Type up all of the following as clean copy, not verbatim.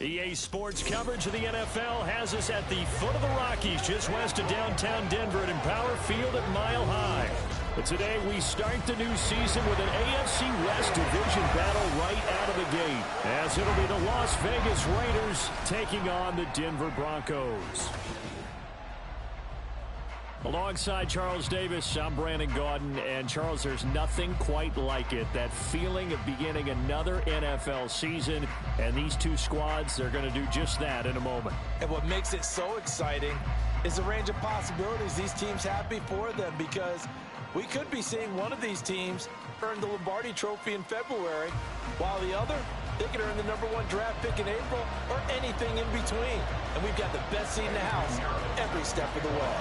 EA Sports coverage of the NFL has us at the foot of the Rockies, just west of downtown Denver at Empower Field at Mile High. But today we start the new season with an AFC West division battle right out of the gate, as it'll be the Las Vegas Raiders taking on the Denver Broncos. Alongside Charles Davis, I'm Brandon Gaudin. And Charles, there's nothing quite like it. That feeling of beginning another NFL season. And these two squads, they're going to do just that in a moment. And what makes it so exciting is the range of possibilities these teams have before them, because we could be seeing one of these teams earn the Lombardi Trophy in February, while the other, they could earn the #1 draft pick in April or anything in between. And we've got the best seat in the house every step of the way.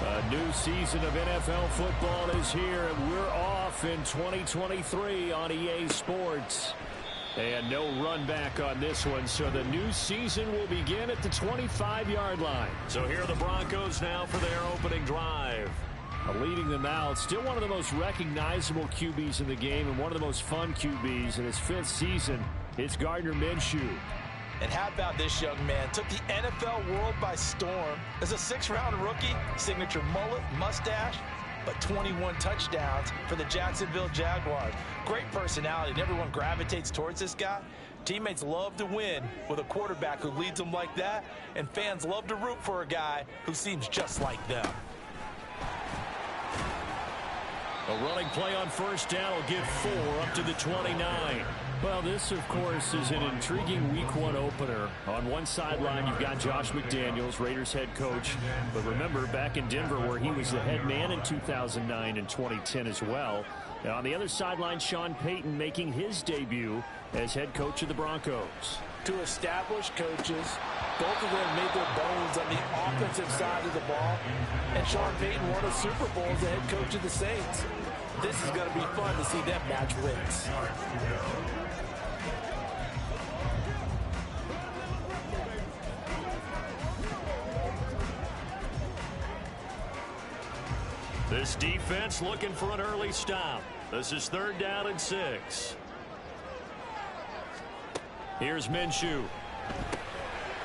A new season of NFL football is here, and we're off in 2023 on EA Sports. And no run back on this one, so the new season will begin at the 25-yard line. So here are the Broncos now for their opening drive. Leading them out, still one of the most recognizable QBs in the game and one of the most fun QBs in his 5th season. It's Gardner Minshew. And how about this young man? Took the NFL world by storm as a 6th-round rookie, signature mullet, mustache, but 21 touchdowns for the Jacksonville Jaguars. Great personality, and everyone gravitates towards this guy. Teammates love to win with a quarterback who leads them like that, and fans love to root for a guy who seems just like them. A running play on first down will get 4 up to the 29. Well, this, of course, is an intriguing Week 1 opener. On one sideline, you've got Josh McDaniels, Raiders head coach. But remember, back in Denver, where he was the head man in 2009 and 2010 as well. Now, on the other sideline, Sean Payton making his debut as head coach of the Broncos. Two established coaches. Both of them made their bones on the offensive side of the ball. And Sean Payton won a Super Bowl as the head coach of the Saints. This is going to be fun to see them match wins. This defense looking for an early stop. This is 3rd down and 6. Here's Minshew.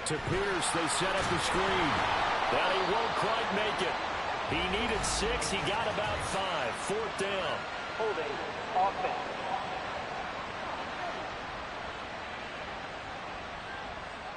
To Pierce, they set up the screen. Well, he won't quite make it. He needed 6. He got about 5. 4th down. Holding offense.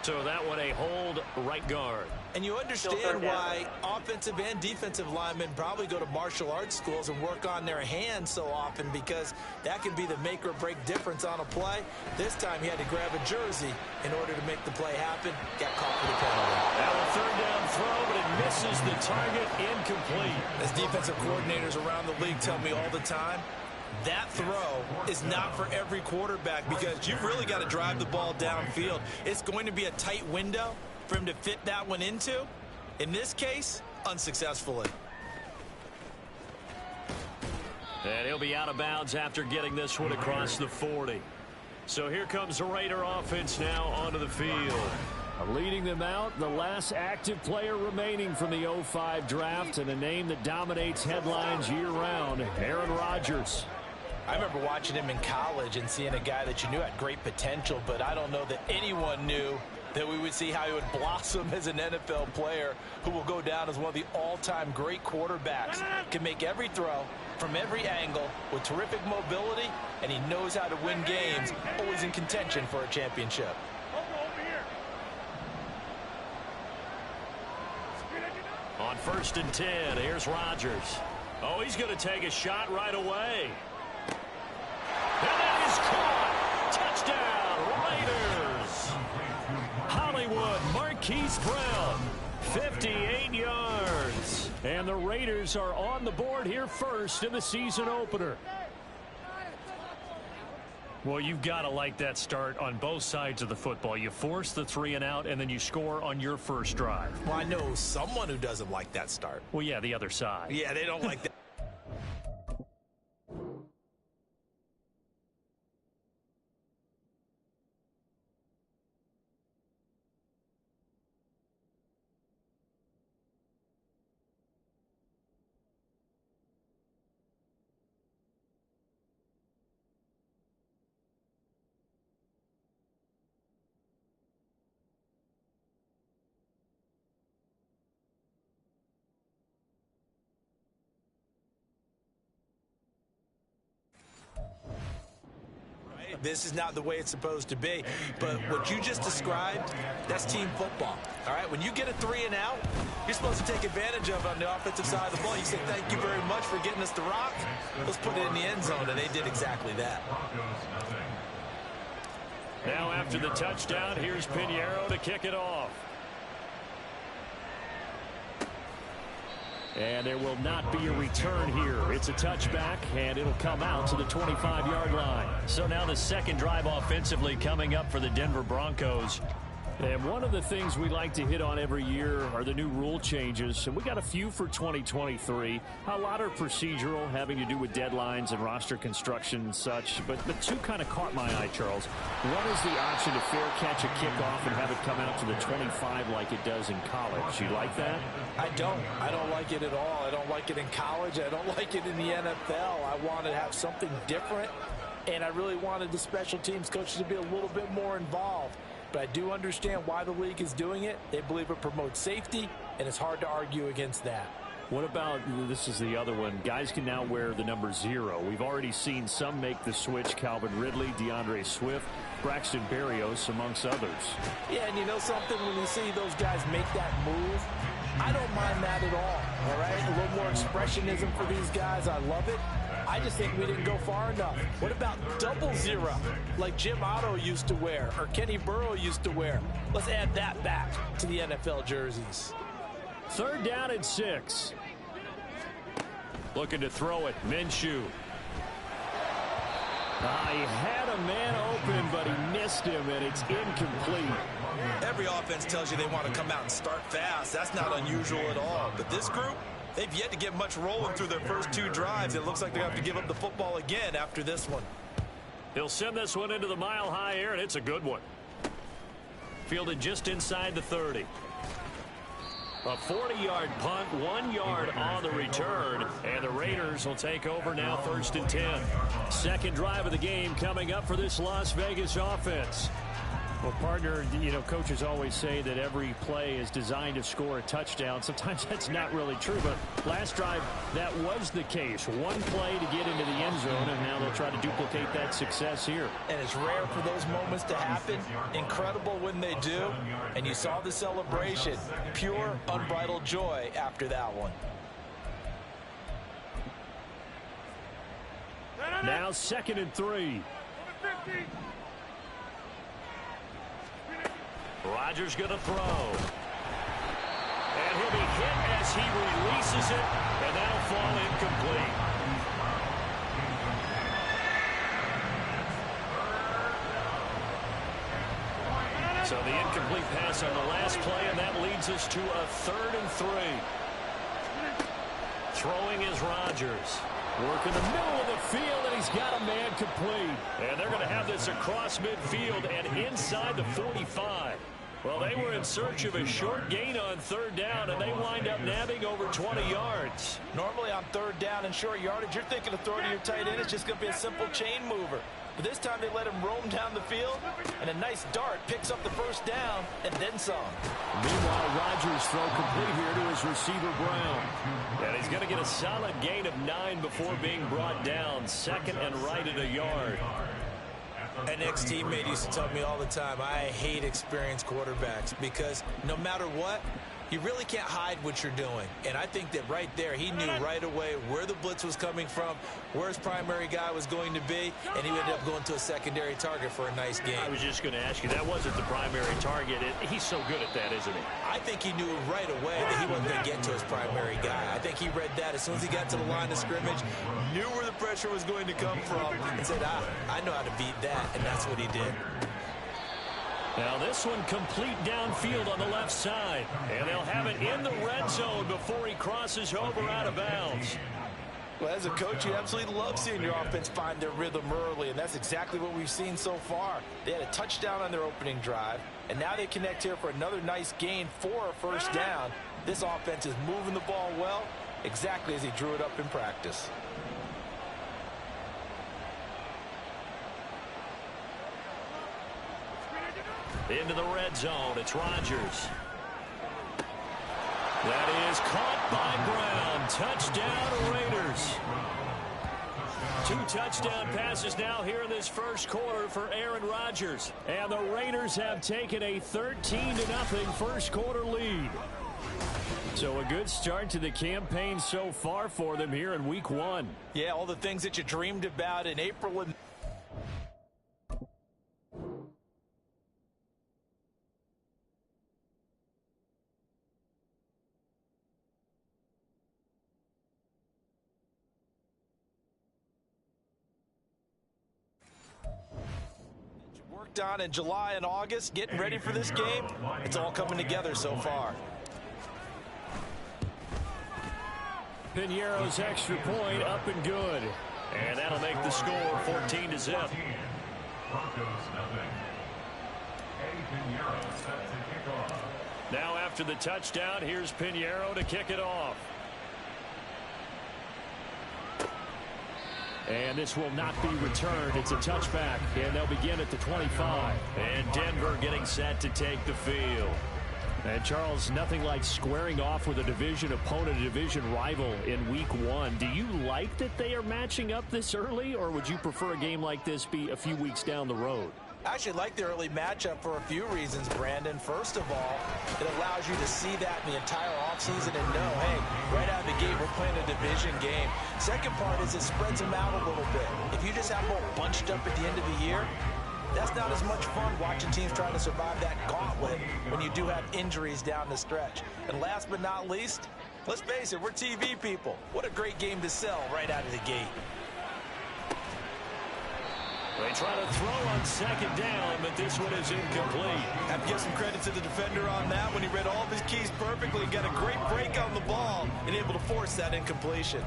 So that one a hold right guard. And you understand why offensive and defensive linemen probably go to martial arts schools and work on their hands so often, because that can be the make or break difference on a play. This time he had to grab a jersey in order to make the play happen. Got caught for the penalty. Now a 3rd down throw, but it misses the target. Incomplete. As defensive coordinators around the league tell me all the time, that throw is not for every quarterback, because you've really got to drive the ball downfield. It's going to be a tight window for him to fit that one into. In this case, unsuccessfully. And he'll be out of bounds after getting this one across the 40. So here comes the Raider offense now onto the field. Leading them out, the last active player remaining from the 05 draft, and a name that dominates headlines year-round, Aaron Rodgers. I remember watching him in college and seeing a guy that you knew had great potential, but I don't know that anyone knew that we would see how he would blossom as an NFL player who will go down as one of the all-time great quarterbacks. Can make every throw from every angle with terrific mobility, and he knows how to win games, always in contention for a championship. On 1st and 10, here's Rodgers. Oh, he's going to take a shot right away. And that is caught. Touchdown, Raiders. Hollywood, Marquise Brown, 58 yards. And the Raiders are on the board here first in the season opener. Well, you've got to like that start on both sides of the football. You force the 3 and out, and then you score on your first drive. Well, I know someone who doesn't like that start. Well, yeah, the other side. Yeah, they don't like that. this is not the way it's supposed to be. But what you just described, that's team football. All right, when you get a 3 and out, you're supposed to take advantage of it on the offensive side of the ball. You say, thank you very much for getting us the rock. Let's put it in the end zone, and they did exactly that. Now after the touchdown, here's Pinheiro to kick it off. And there will not be a return here. It's a touchback, and it'll come out to the 25-yard line. So now the second drive offensively coming up for the Denver Broncos. And one of the things we like to hit on every year are the new rule changes. And we got a few for 2023. A lot are procedural, having to do with deadlines and roster construction and such. But the two kind of caught my eye, Charles. One is the option to fair catch a kickoff and have it come out to the 25 like it does in college. You like that? I don't. I don't like it at all. I don't like it in college. I don't like it in the NFL. I want to have something different. And I really wanted the special teams coaches to be a little bit more involved. But I do understand why the league is doing it. They believe it promotes safety, and it's hard to argue against that. What about, this is the other one, guys can now wear the number 0. We've already seen some make the switch, Calvin Ridley, DeAndre Swift, Braxton Berrios, amongst others. Yeah, and you know something, when you see those guys make that move, I don't mind that at all right? A little more expressionism for these guys. I love it. I just think we didn't go far enough. What about double 0, like Jim Otto used to wear or Kenny Burrow used to wear? Let's add that back to the NFL jerseys. Third down and 6. Looking to throw it, Minshew. He had a man open, but he missed him, and it's incomplete. Every offense tells you they want to come out and start fast. That's not unusual at all. But this group, they've yet to get much rolling through their first 2 drives. It looks like they have to give up the football again after this one. He'll send this one into the mile-high air, and it's a good one. Fielded just inside the 30. A 40-yard punt, 1 yard on the return, and the Raiders will take over now, 1st and 10. Second drive of the game coming up for this Las Vegas offense. Well, partner, you know, coaches always say that every play is designed to score a touchdown. Sometimes that's not really true, but last drive, that was the case. One play to get into the end zone, and now they'll try to duplicate that success here. And it's rare for those moments to happen. Incredible when they do. And you saw the celebration. Pure, unbridled joy after that one. Now 2nd and 3. Rodgers going to throw. And he'll be hit as he releases it, and that'll fall incomplete. So the incomplete pass on the last play, and that leads us to a 3rd and 3. Throwing is Rodgers. Work in the middle of the field, and he's got a man complete. And they're going to have this across midfield and inside the 45. Well, they were in search of a short gain on 3rd down, and they wind up nabbing over 20 yards. Normally on 3rd down and short yardage, you're thinking of throwing to your tight end. It's just going to be a simple chain mover. But this time they let him roam down the field, and a nice dart picks up the 1st down and then some. Meanwhile, Rodgers throw complete here to his receiver, Brown. And he's going to get a solid gain of 9 before being brought down. 2nd and right at a yard. An ex-teammate used to tell me all the time, I hate experienced quarterbacks because no matter what, you really can't hide what you're doing. And I think that right there, he knew right away where the blitz was coming from, where his primary guy was going to be, and he ended up going to a secondary target for a nice game. I was just going to ask you, that wasn't the primary target. He's so good at that, isn't he? I think he knew right away that he wasn't going to get to his primary guy. I think he read that as soon as he got to the line of scrimmage, knew where the pressure was going to come from, and said, I know how to beat that, and that's what he did. Now this one complete downfield on the left side. And they'll have it in the red zone before he crosses over out of bounds. Well, as a coach, you absolutely love seeing your offense find their rhythm early, and that's exactly what we've seen so far. They had a touchdown on their opening drive, and now they connect here for another nice gain for a 1st down. This offense is moving the ball well, exactly as he drew it up in practice. Into the red zone, it's Rodgers. That is caught by Brown. Touchdown, Raiders. 2 touchdown passes now here in this first quarter for Aaron Rodgers. And the Raiders have taken a 13-0 first quarter lead. So a good start to the campaign so far for them here in week 1. Yeah, all the things that you dreamed about in April and worked on in July and August, getting ready for this game. It's all coming together so far. Piñeiro's extra point up and good. And that'll make the score 14-0. Now after the touchdown, here's Piñeiro to kick it off. And this will not be returned. It's a touchback, and they'll begin at the 25. And Denver getting set to take the field. And, Charles, nothing like squaring off with a division opponent, a division rival in week 1. Do you like that they are matching up this early, or would you prefer a game like this be a few weeks down the road? I actually like the early matchup for a few reasons, Brandon. First of all, it allows you to see that in the entire offseason and know, hey, right out of the gate, we're playing a division game. Second part is it spreads them out a little bit. If you just have them all bunched up at the end of the year, that's not as much fun watching teams trying to survive that gauntlet when you do have injuries down the stretch. And last but not least, let's face it, we're TV people. What a great game to sell right out of the gate. They try to throw on second down, but this one is incomplete. Have to give some credit to the defender on that when he read all of his keys perfectly and got a great break on the ball and able to force that incompletion.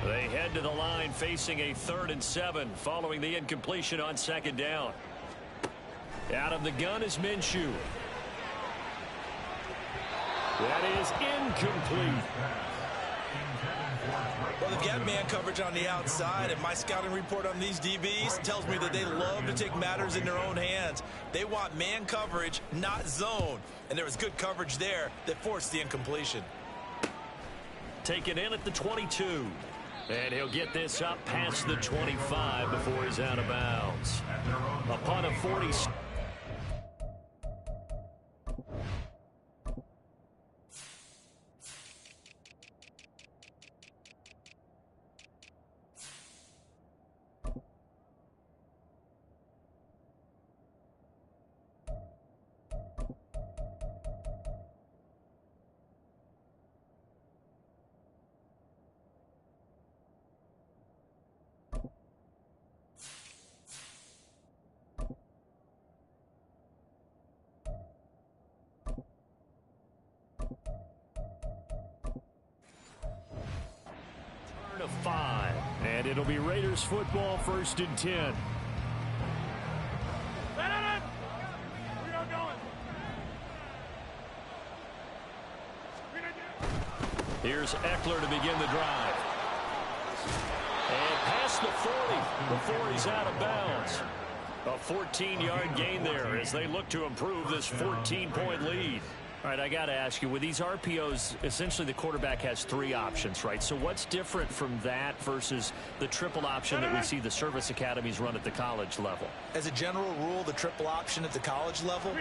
They head to the line facing a 3rd and 7 following the incompletion on second down. Out of the gun is Minshew. That is incomplete. Well, they've got man coverage on the outside, and my scouting report on these DBs tells me that they love to take matters in their own hands. They want man coverage, not zone. And there was good coverage there that forced the incompletion. Taken in at the 22. And he'll get this up past the 25 before he's out of bounds. Upon a 40. Of 5, and it'll be Raiders football, 1st and 10. Here's Eckler to begin the drive. And past the 40 before he's out of bounds. A 14-yard gain there as they look to improve this 14-point lead. All right, I got to ask you, with these RPOs, essentially the quarterback has 3 options, right? So what's different from that versus the triple option that we see the service academies run at the college level? As a general rule, the triple option at the college level,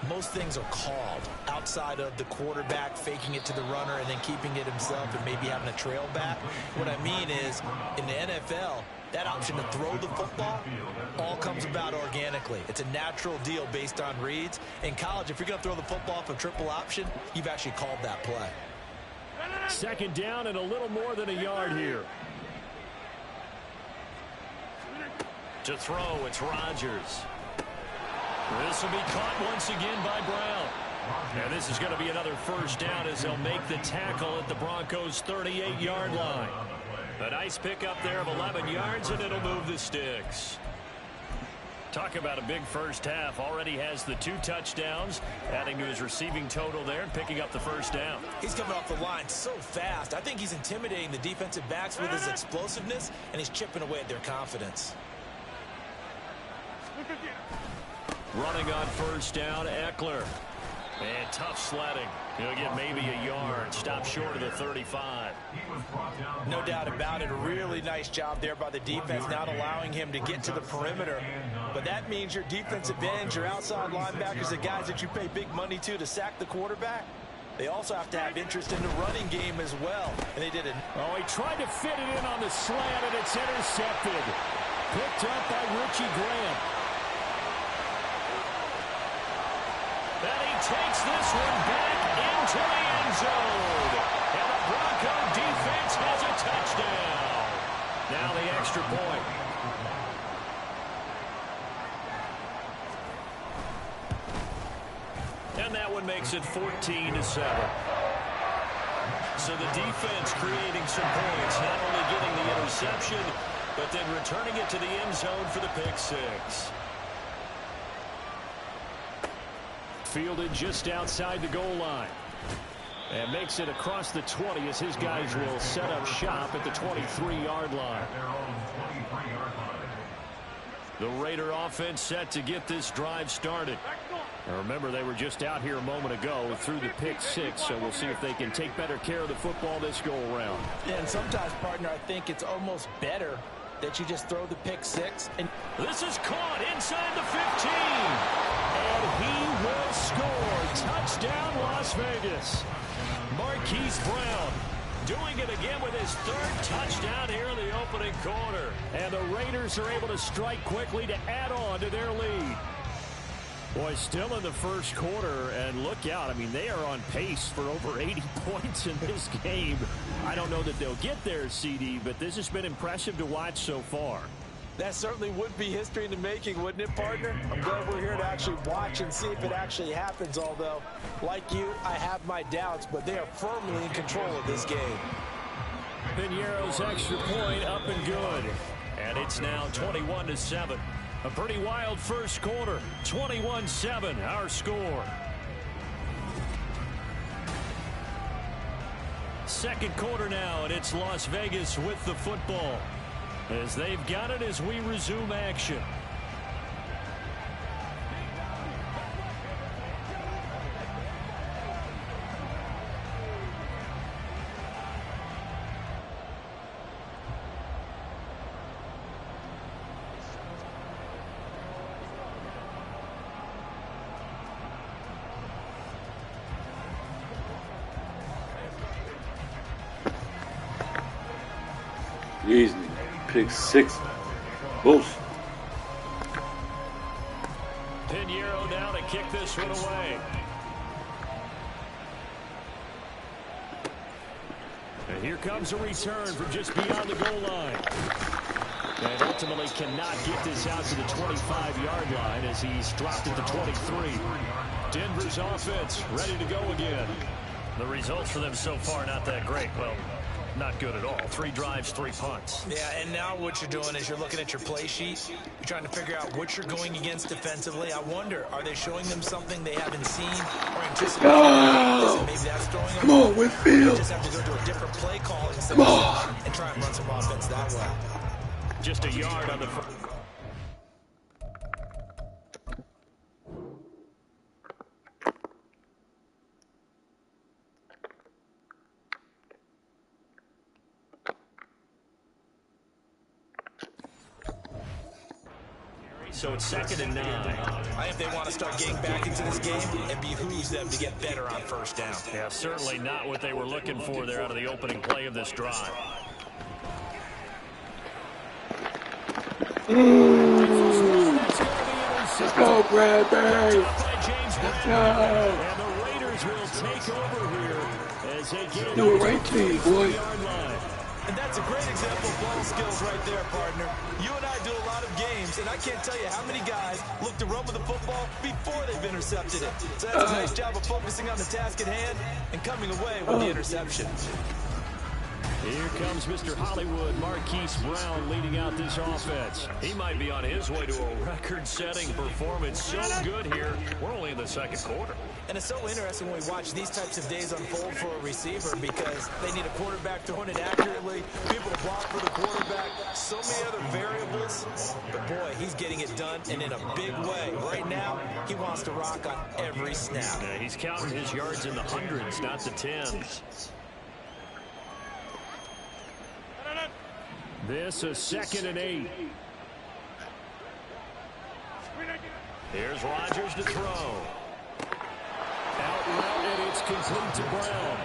most things are called outside of the quarterback faking it to the runner and then keeping it himself and maybe having a trail back. What I mean is, in the NFL, that option to throw the football all comes about organically. It's a natural deal based on reads. In college, if you're going to throw the football off a triple option, you've actually called that play. Second down and a little more than a yard here. To throw, it's Rodgers. This will be caught once again by Brown. And this is going to be another first down as they'll make the tackle at the Broncos' 38-yard line. A nice pickup there of 11 yards, and it'll move the sticks. Talk about a big first half. Already has the 2 touchdowns, adding to his receiving total there and picking up the first down. He's coming off the line so fast. I think he's intimidating the defensive backs with his explosiveness, and he's chipping away at their confidence. Running on first down, Eckler. And tough sledding. He'll get maybe a yard. Stop short of the 35. No doubt about it. A really nice job there by the defense, not allowing him to get to the perimeter. But that means your defensive ends, your outside linebackers, the guys that you pay big money to sack the quarterback, they also have to have interest in the running game as well. And they did it. Oh, he tried to fit it in on the slant, and it's intercepted. Picked up by Richie Grant. And he takes this one back into the end zone. And the Bronco defense has a touchdown. Now the extra point. And that one makes it 14-7. So the defense creating some points, not only getting the interception, but then returning it to the end zone for the pick six. Fielded just outside the goal line. And makes it across the 20 as his guys will set up shop at the 23-yard line. The Raider offense set to get this drive started. Now remember, they were just out here a moment ago through the pick six, so we'll see if they can take better care of the football this go-around. Yeah, and sometimes, partner, I think it's almost better that you just throw the pick six. And this is caught inside the 15. And he will score. Touchdown, Las Vegas. Marquise Brown doing it again with his third touchdown here in the opening quarter. And the Raiders are able to strike quickly to add on to their lead. Boy, still in the first quarter, and look out. I mean, they are on pace for over 80 points in this game. I don't know that they'll get there, CD, but this has been impressive to watch so far. That certainly would be history in the making, wouldn't it, partner? I'm glad we're here to actually watch and see if it actually happens, although, like you, I have my doubts, but they are firmly in control of this game. Piñeiro's extra point up and good. And it's now 21-7. A pretty wild first quarter. 21-7, our score. Second quarter now, and it's Las Vegas with the football, as they've got it as we resume action. Easy. Pick six. Boost. Piñeiro now to kick this one away. And here comes a return from just beyond the goal line. And ultimately cannot get this out to the 25-yard line as he's dropped at the 23. Denver's offense ready to go again. The results for them so far not that great. Well, not good at all. 3 drives, 3 punts. Yeah, and now what you're doing is you're looking at your play sheet. You're trying to figure out what you're going against defensively. I wonder, are they showing them something they haven't seen or anticipated? Maybe that's throwing them. Come on, Whitfield. You just have to go to a different play calling system and try and run some offense that way. Just a yard on the front. So it's 2nd and 9. I think they want to start getting back into this game. It behooves them to get better on first down. Yeah, certainly not what they were looking for there out of the opening play of this drive. Let's go, Bradbury. Let's go. And the Raiders will take over here as they get Do it right to you, boy. And that's a great example of ball skills right there, partner. You and I do a lot of games, and I can't tell you how many guys look to run with the football before they've intercepted it. So that's a nice job of focusing on the task at hand and coming away with the interception. Here comes Mr. Hollywood, Marquise Brown, leading out this offense. He might be on his way to a record-setting performance. So good here. We're only in the second quarter. And it's so interesting when we watch these types of days unfold for a receiver because they need a quarterback throwing it accurately, people to block for the quarterback, so many other variables. But, boy, he's getting it done and in a big way. Right now, he wants to rock on every snap. Yeah, he's counting his yards in the hundreds, not the tens. This is 2nd and 8. Here's Rodgers to throw. Out route, and it's complete to Brown.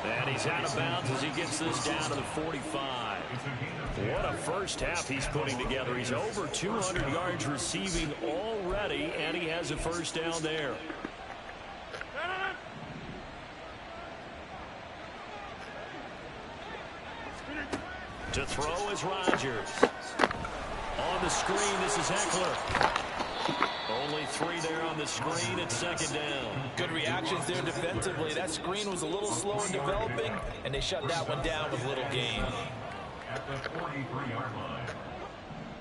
And he's out of bounds as he gets this down to the 45. What a first half he's putting together. He's over 200 yards receiving already, and he has a first down there. To throw is Rodgers. On the screen, this is Eckler. Only 3 there on the screen at 2nd down. Good reactions there defensively. That screen was a little slow in developing, and they shut that one down with little gain. At the 43-yard line.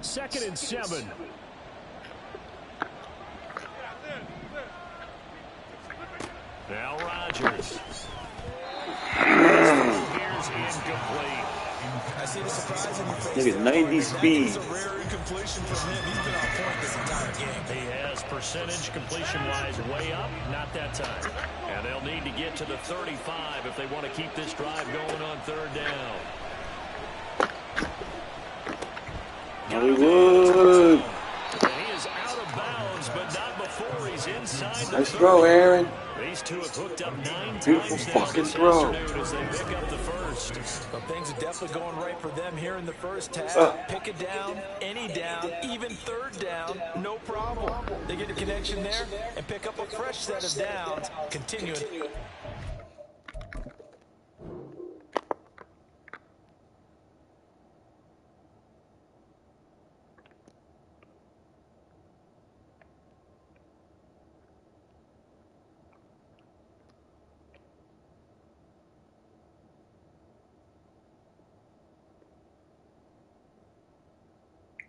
2nd and 7. Now Rodgers. Here's incomplete. I see the surprise in your face. Look at 90 speed. It's a rare incompletion from him. He's been on point this entire game. He has percentage completion-wise way up, not that time. And they'll need to get to the 35 if they want to keep this drive going on 3rd down. Hollywood. And he is out of bounds, but not before he's inside the Nice 30. throw, Aaron. These two have hooked up 9 Beautiful times now fucking this throw. afternoon as they pick up the first. Well, things are definitely going right for them here in the first half. Pick it down, any down, even 3rd down, no problem. They get a connection there and pick up a fresh set of downs, continuing.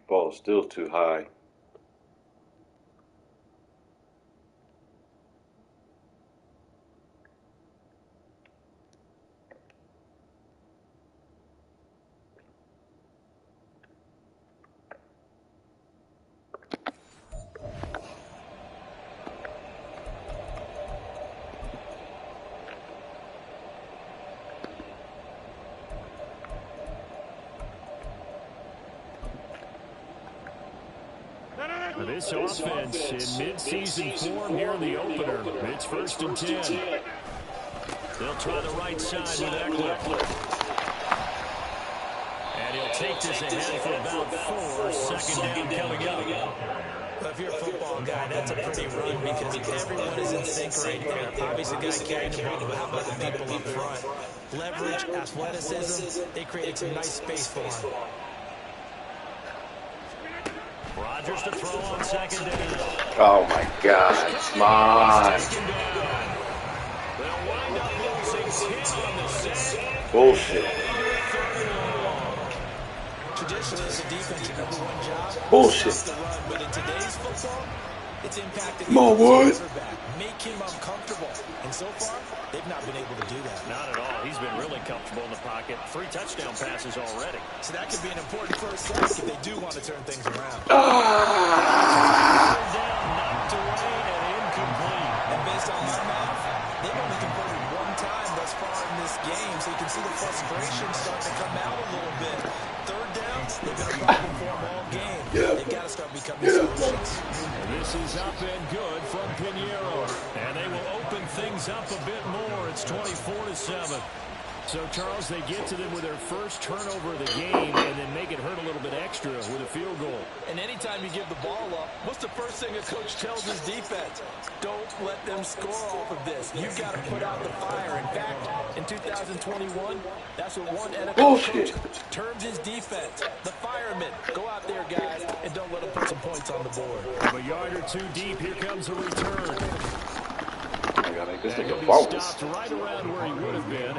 Ball is still too high. This offense in mid-season form here in the opener. It's 1st and 10. They'll try the right side with Eckler. And he'll take this ahead for about 4. 2nd down coming up. Well, if you're a football guy, that's a pretty run because everyone is in sync right there. Obviously, the guy carrying the ball, but how about the people up front? Leverage, athleticism, they created some nice space for him. Rodgers to throw on 2nd down. Oh my God, come on. They'll wind up losing 10 on the set. Bullshit. Traditionally, as a defense, your #1 job Bullshit. is to run, but in today's football, it's impacted Come on, Wood. make him uncomfortable. And so far, they've not been able to do that. Not at all. He's been really comfortable in the pocket. 3 touchdown passes already. So that could be an important first step if they do want to turn things around. Down, knocked away, and incomplete. And based on my math, they've only converted 1 time thus far in this game, so you can see the frustration starting to come out a little bit. 3rd down, they've been a problem for them all game. They've got to start becoming solutions. And this is up and good from Pinheiro. And they will open things up a bit more. It's 24-7. So, Charles, they get to them with their first turnover of the game and then make it hurt a little bit extra with a field goal. And anytime you give the ball up, what's the first thing a coach tells his defense? Don't let them score off of this. You've got to put out the fire. In fact, in 2021, that's what one NFL coach terms his defense. The firemen. Go out there, guys, and don't let them put some points on the board. A yard or 2 deep. Here comes a return. I gotta make this And nigga he'll be bounce. stopped right around where he would have been.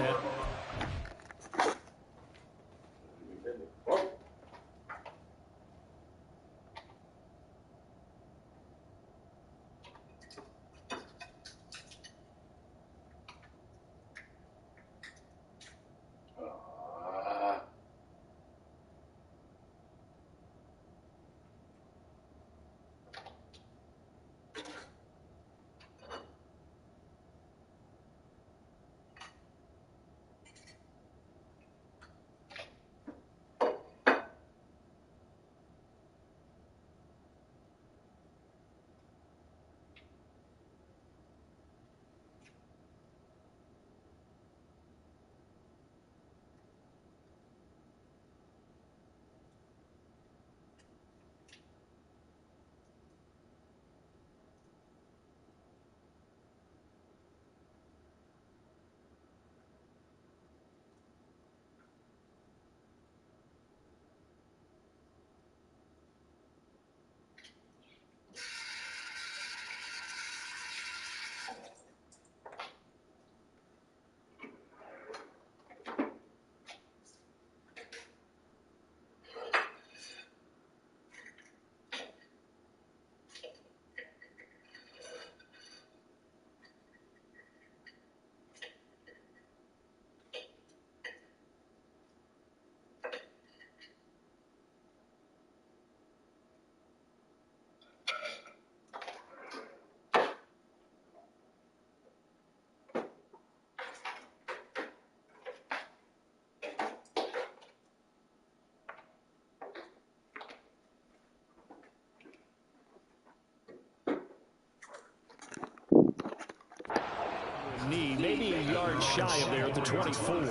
yards shy of there at the 24.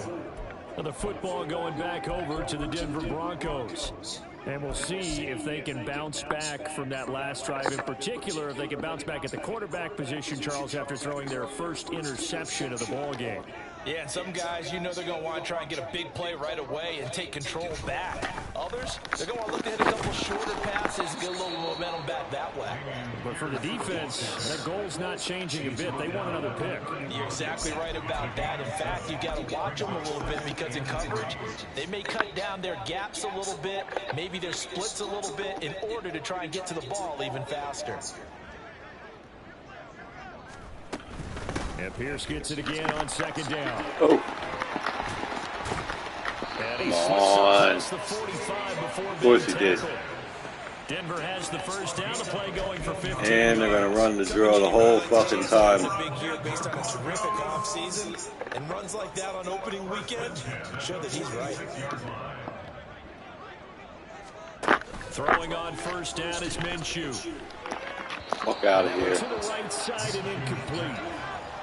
Now the football going back over to the Denver Broncos. And we'll see if they can bounce back from that last drive. In particular, if they can bounce back at the quarterback position, Charles, after throwing their first interception of the ball game. Yeah, and some guys, you know they're going to want to try and get a big play right away and take control back. Others, they're going to want to look to hit a couple shorter passes and get a little momentum back that way. But for the defense, that goal's not changing a bit. They want another pick. You're exactly right about that. In fact, you've got to watch them a little bit because in coverage, they may cut down their gaps a little bit, maybe their splits a little bit in order to try and get to the ball even faster. And Pierce gets it again on second down. Oh. And he Come on. the 45 before Of course he did. Denver has the first down, the play going for 15. And they're going to run the drill the whole fucking time. A big year based on a terrific offseason, and runs like that on opening weekend show that he's right. Throwing on first down is Minshew. Fuck out of here. To the right side and incomplete.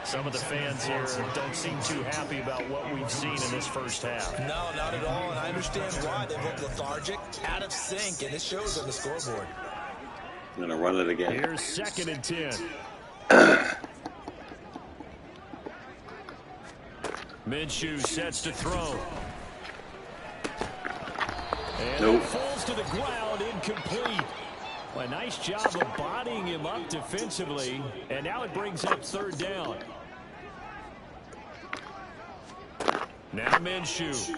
Some of the fans here don't seem too happy about what we've seen in this first half. No, not at all, and I understand why. They've looked lethargic, out of sync, and it shows on the scoreboard. I'm going to run it again. Here's 2nd and 10. Minshew sets to throw. And Nope. falls to the ground, incomplete. Well, a nice job of bodying him up defensively, and now it brings up 3rd down. Now Minshew.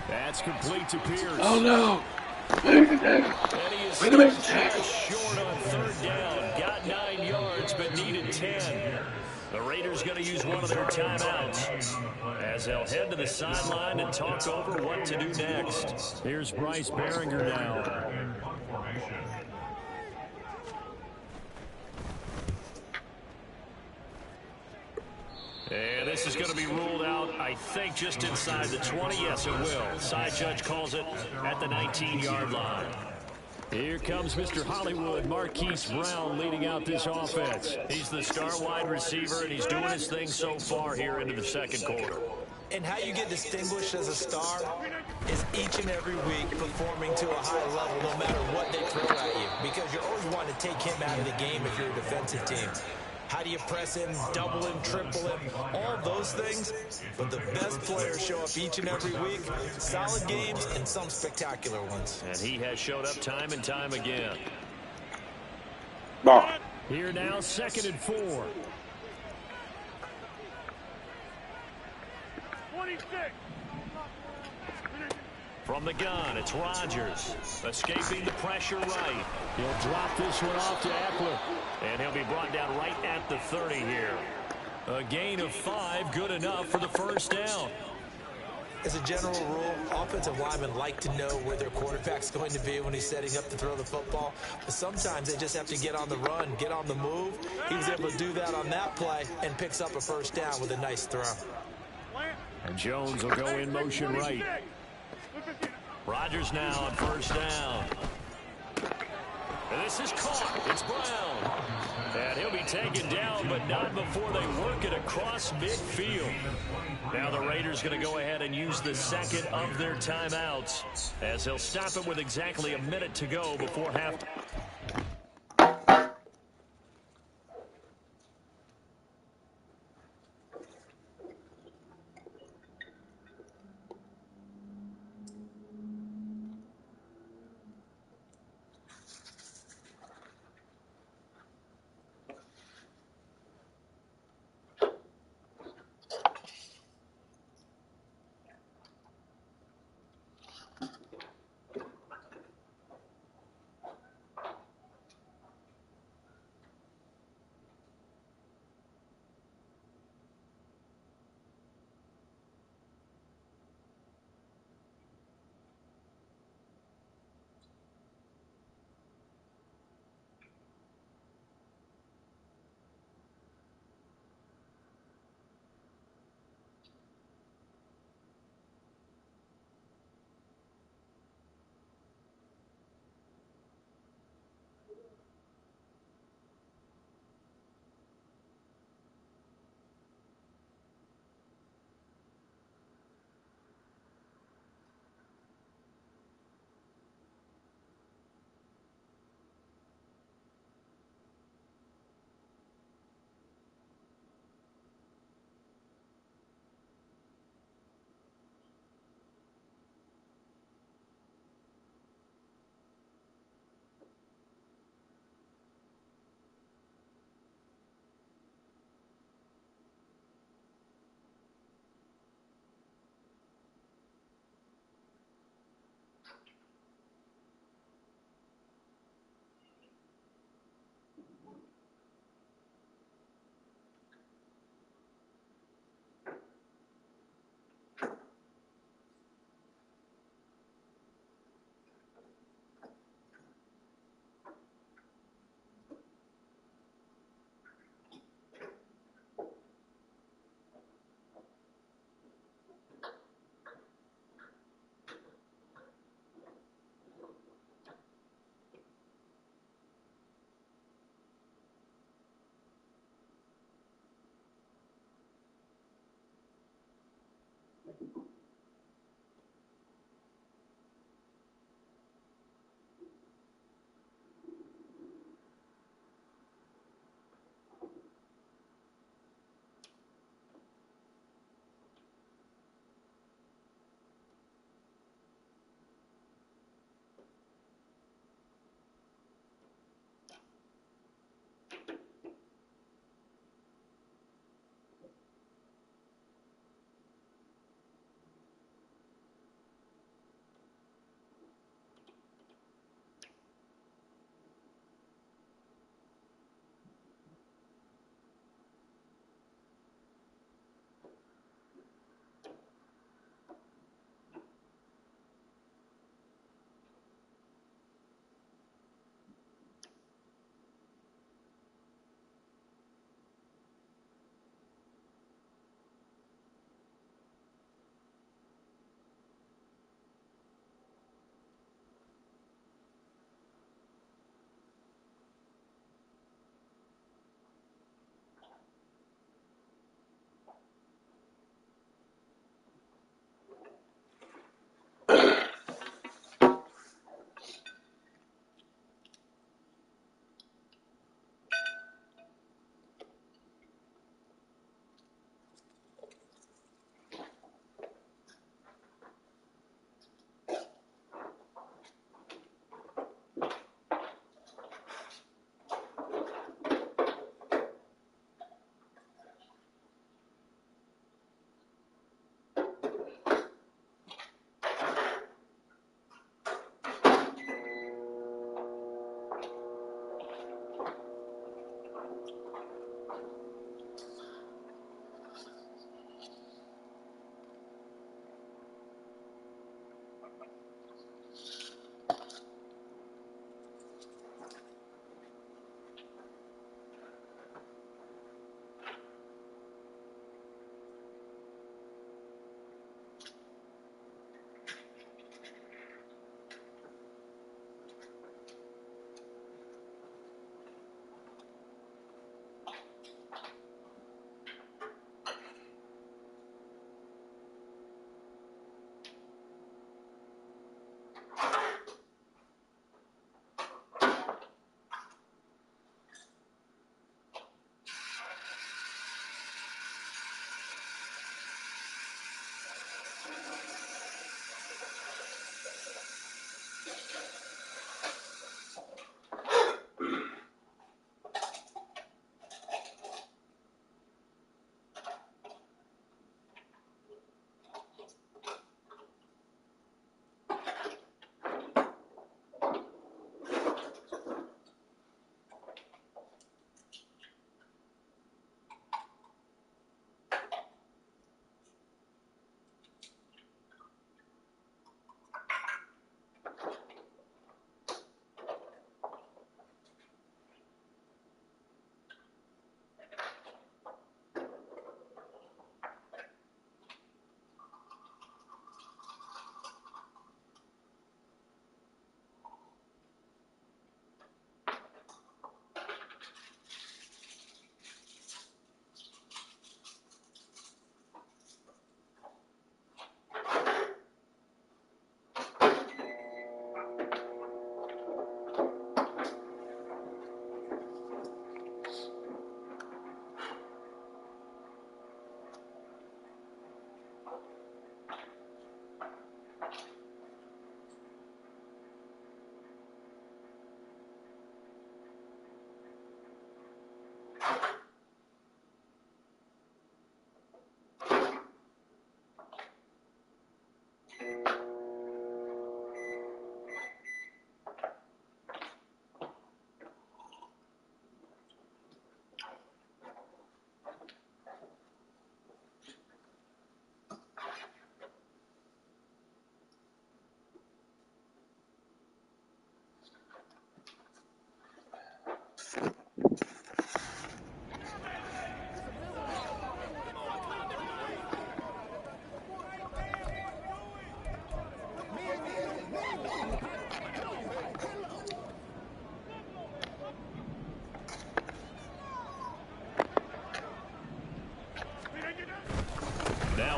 That's complete to Pierce. Oh no! And he is short on 3rd down. Got 9 yards, but needed 10. The Raiders going to use one of their timeouts as they'll head to the sideline and talk over what to do next. Here's Bryce Behringer now. And this is going to be ruled out, I think, just inside the 20. Yes, it will. Side judge calls it at the 19-yard line. Here comes Mr. Hollywood, Marquise Brown, leading out this offense. He's the star wide receiver, and he's doing his thing so far here into the 2nd quarter. And how you get distinguished as a star is each and every week performing to a high level no matter what they throw at you, because you're always wanting to take him out of the game if you're a defensive team. How do you press him, double him, triple him, all of those things? But the best players show up each and every week. Solid games and some spectacular ones. And he has showed up time and time again. Ball. Here now, 2nd and 4. 26. From the gun, it's Rodgers. Escaping the pressure right. He'll drop this one off to Eckler. And he'll be brought down right at the 30 here. A gain of 5, good enough for the first down. As a general rule, offensive linemen like to know where their quarterback's going to be when he's setting up to throw the football. But sometimes they just have to get on the run, get on the move. He was able to do that on that play and picks up a first down with a nice throw. And Jones will go in motion right. Rodgers now on first down. And this is caught. It's Brown. And he'll be taken down, but not before they work it across midfield. Now the Raiders going to go ahead and use the 2nd of their timeouts as they'll stop it with exactly a minute to go before halftime.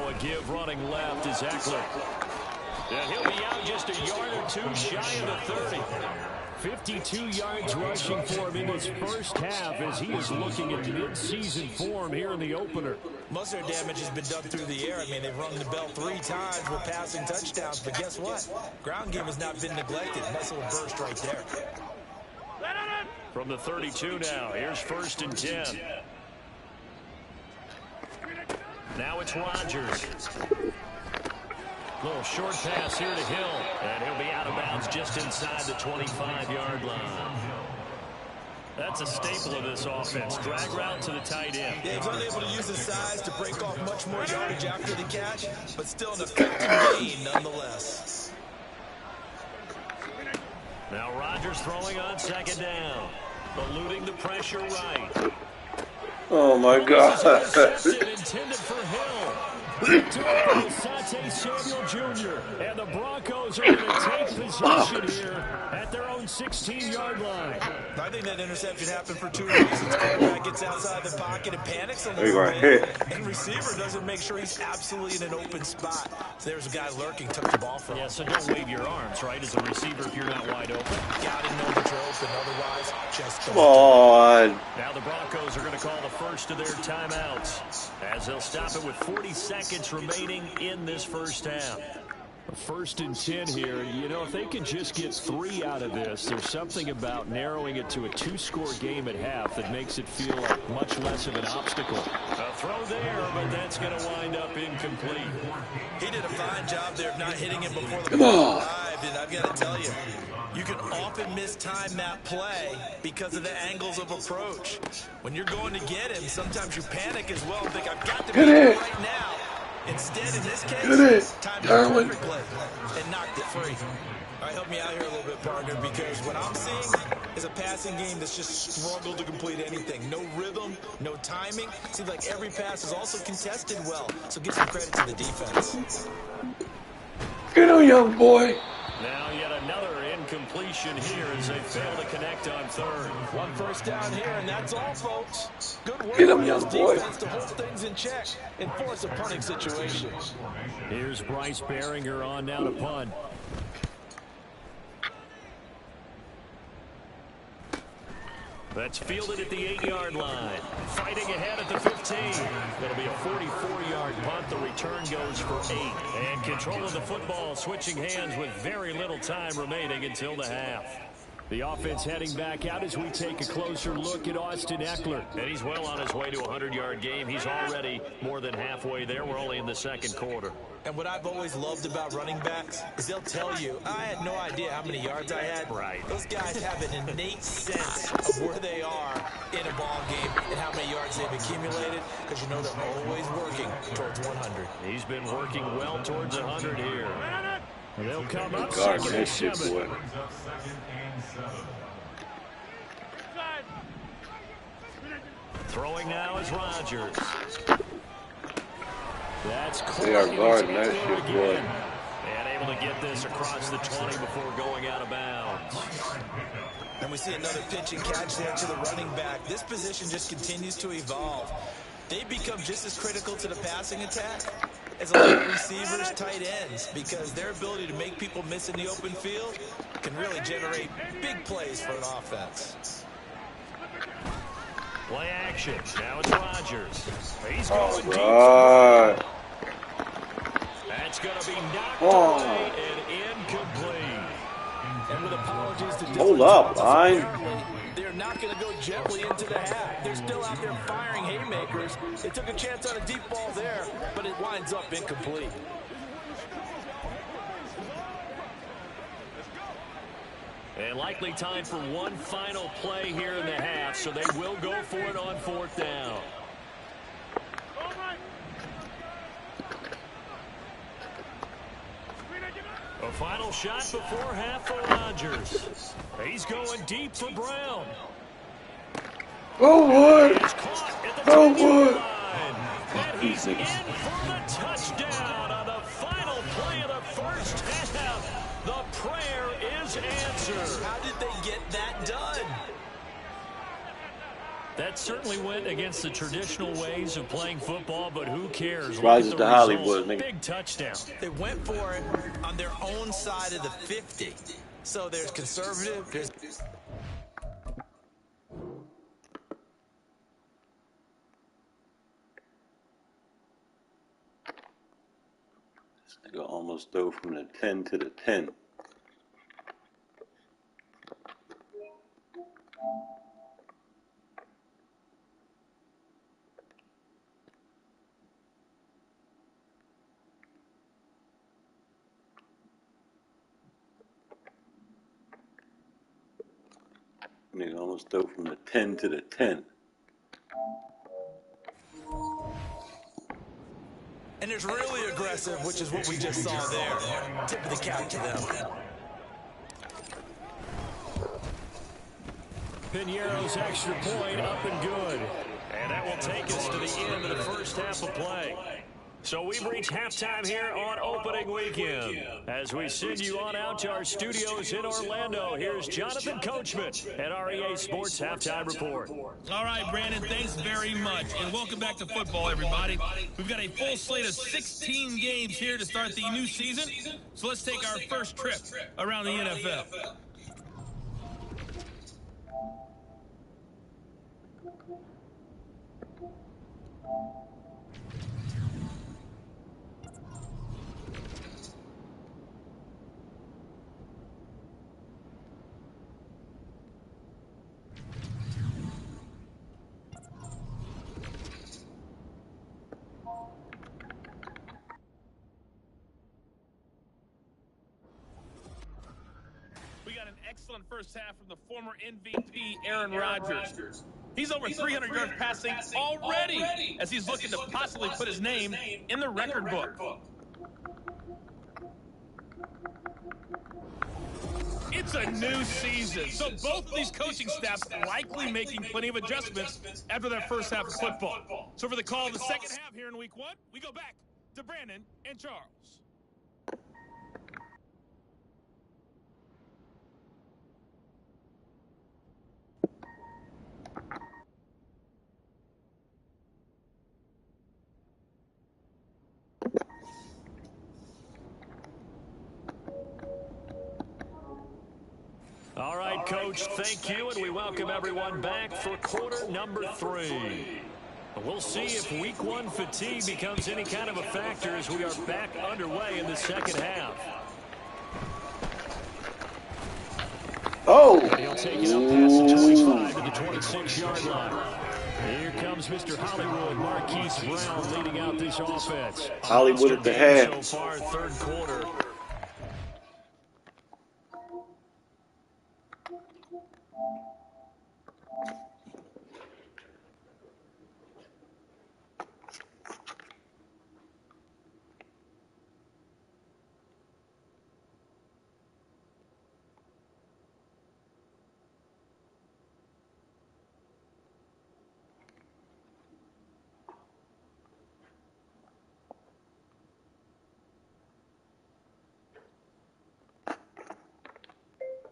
Now a give running left is Eckler. And he'll be out just a yard or two shy of the 30. 52 yards rushing for him in his first half as he is looking at mid-season form here in the opener. Most of their damage has been done through the air. I mean, they've rung the bell 3 times with passing touchdowns, but guess what? Ground game has not been neglected. Nice little burst right there. From the 32 now, here's 1st and 10. Now it's Rodgers. Little short pass here to Hill, and he'll be out of bounds just inside the 25-yard line. That's a staple of this offense. Drag route to the tight end. Yeah, he's unable to use his size to break off much more yardage after the catch, but still an effective gain nonetheless. Now Rodgers throwing on 2nd down. Eluding the pressure right. Oh my God. Intended for Hill. To Sante Samuel Jr. And the Broncos are going to take possession here at their own 16-yard line. I think that interception happened for 2 reasons. Quarterback gets outside the pocket and panics a little bit. And receiver doesn't make sure he's absolutely in an open spot. So there's a guy lurking, took the ball from him. Yeah, so don't wave your arms, right, as a receiver if you're not wide open. Got to know that you're open, otherwise just Come on. Now the Broncos are going to call the first of their timeouts as they'll stop it with 40 seconds remaining in this first half. 1st and 10 here. You know, if they can just get 3 out of this, there's something about narrowing it to a 2-score game at half that makes it feel like much less of an obstacle. A throw there, but that's going to wind up incomplete. He did a fine job there of not hitting him before the ball arrived, and I've got to tell you, you can often mistime that play because of the angles of approach. When you're going to get him, sometimes you panic as well and think, I've got to be here right now. Instead, in this case, timed it perfectly and knocked it free. All right, help me out here a little bit, partner, because what I'm seeing is a passing game that's just struggled to complete anything. No rhythm, no timing. Seems like every pass is also contested well, so give some credit to the defense. Get him, young boy. Now yet another incompletion here as they fail to connect on 3rd. 1 first down here, and that's all, folks. Good work Get him, by young this boy. defense to hold things in check and force a punting situation. Here's Bryce Behringer on now to punt. That's fielded at the 8-yard line. Fighting ahead at the 15. It'll be a 44-yard punt. The return goes for 8. And control of the football switching hands with very little time remaining until the half. The offense heading back out as we take a closer look at Austin Eckler. And he's well on his way to a 100-yard game. He's already more than halfway there. We're only in the 2nd quarter. And what I've always loved about running backs is they'll tell you, I had no idea how many yards I had. Right. Those guys have an innate sense of where they are in a ball game and how many yards they've accumulated, because you know they're always working towards 100. He's been working well towards 100 here. And they'll come up God, 2nd that and shit, 7. boy. Throwing now is Rodgers. That's They are guarding that shit, boy. And able to get this across the 20 before going out of bounds. And we see another pitch and catch there to the running back. This position just continues to evolve. They become just as critical to the passing attack as a lot of receivers, tight ends, because their ability to make people miss in the open field can really generate big plays for an offense. Play action. Now it's Rodgers. He's going deep. Right. That's going to be knocked away and incomplete. And with apologies to Hold up, line. they're not going to go gently into the half. They're still out there firing haymakers. They took a chance on a deep ball there, but it winds up incomplete. And likely time for one final play here in the half, so they will go for it on 4th down. A final shot before half for Rodgers. He's going deep for Brown. Oh, what? He's caught at the Oh, 10-yard what? line. And he's in for the touchdown on the final play of the first half. The prayer is answered. How did they get that done? That certainly went against the traditional ways of playing football, but who cares? Rises to Hollywood, nigga. Big touchdown. They went for it on their own side of the 50. So there's conservative, there's... This nigga almost threw from the 10 to the 10. Nigga almost threw from the 10 to the 10. And there's really aggressive, which is what we just saw there. Tip of the cap to them. Piñeiro's extra point up and good. And that will take us to the end of the first half of play. So we've reached halftime here on opening weekend. As we send you on out to our studios in Orlando, here's Jonathan Coachman at our EA Sports Halftime Report. All right, Brandon, thanks very much. And welcome back to football, everybody. We've got a full slate of 16 games here to start the new season. So let's take our first trip around the NFL. Excellent first half from the former MVP Aaron Rodgers. He's over 300 yards passing already as he's looking to possibly put his name in the record book. It's a new season, so both of these coaching staffs likely making plenty of adjustments after their first half of football. So for the call of the second half here in week 1, we go back to Brandon and Charles. All right, Coach, thank you, and we welcome everyone back for quarter number 3. We'll see if week 1 fatigue becomes any kind of a factor as we are back underway in the second half. Oh! He'll take it up past the 25 to the 26-yard line. Here comes Mr. Hollywood, Marquise Brown leading out this offense. Hollywood at the half. So far, third quarter.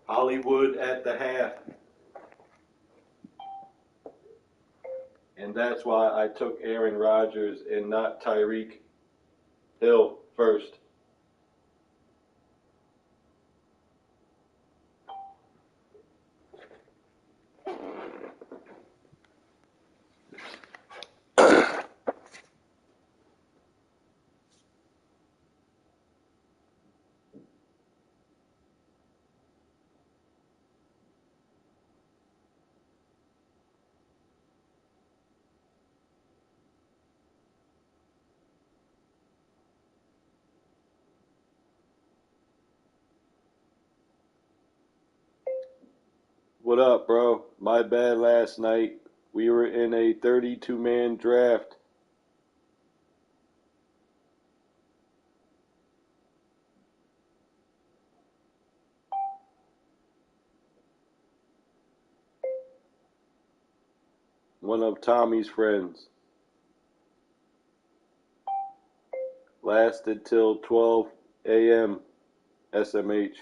Hollywood at the half. And that's why I took Aaron Rodgers and not Tyreek Hill first. What up, bro? My bad last night. We were in a 32-man draft. One of Tommy's friends. Lasted till 12 a.m. SMH.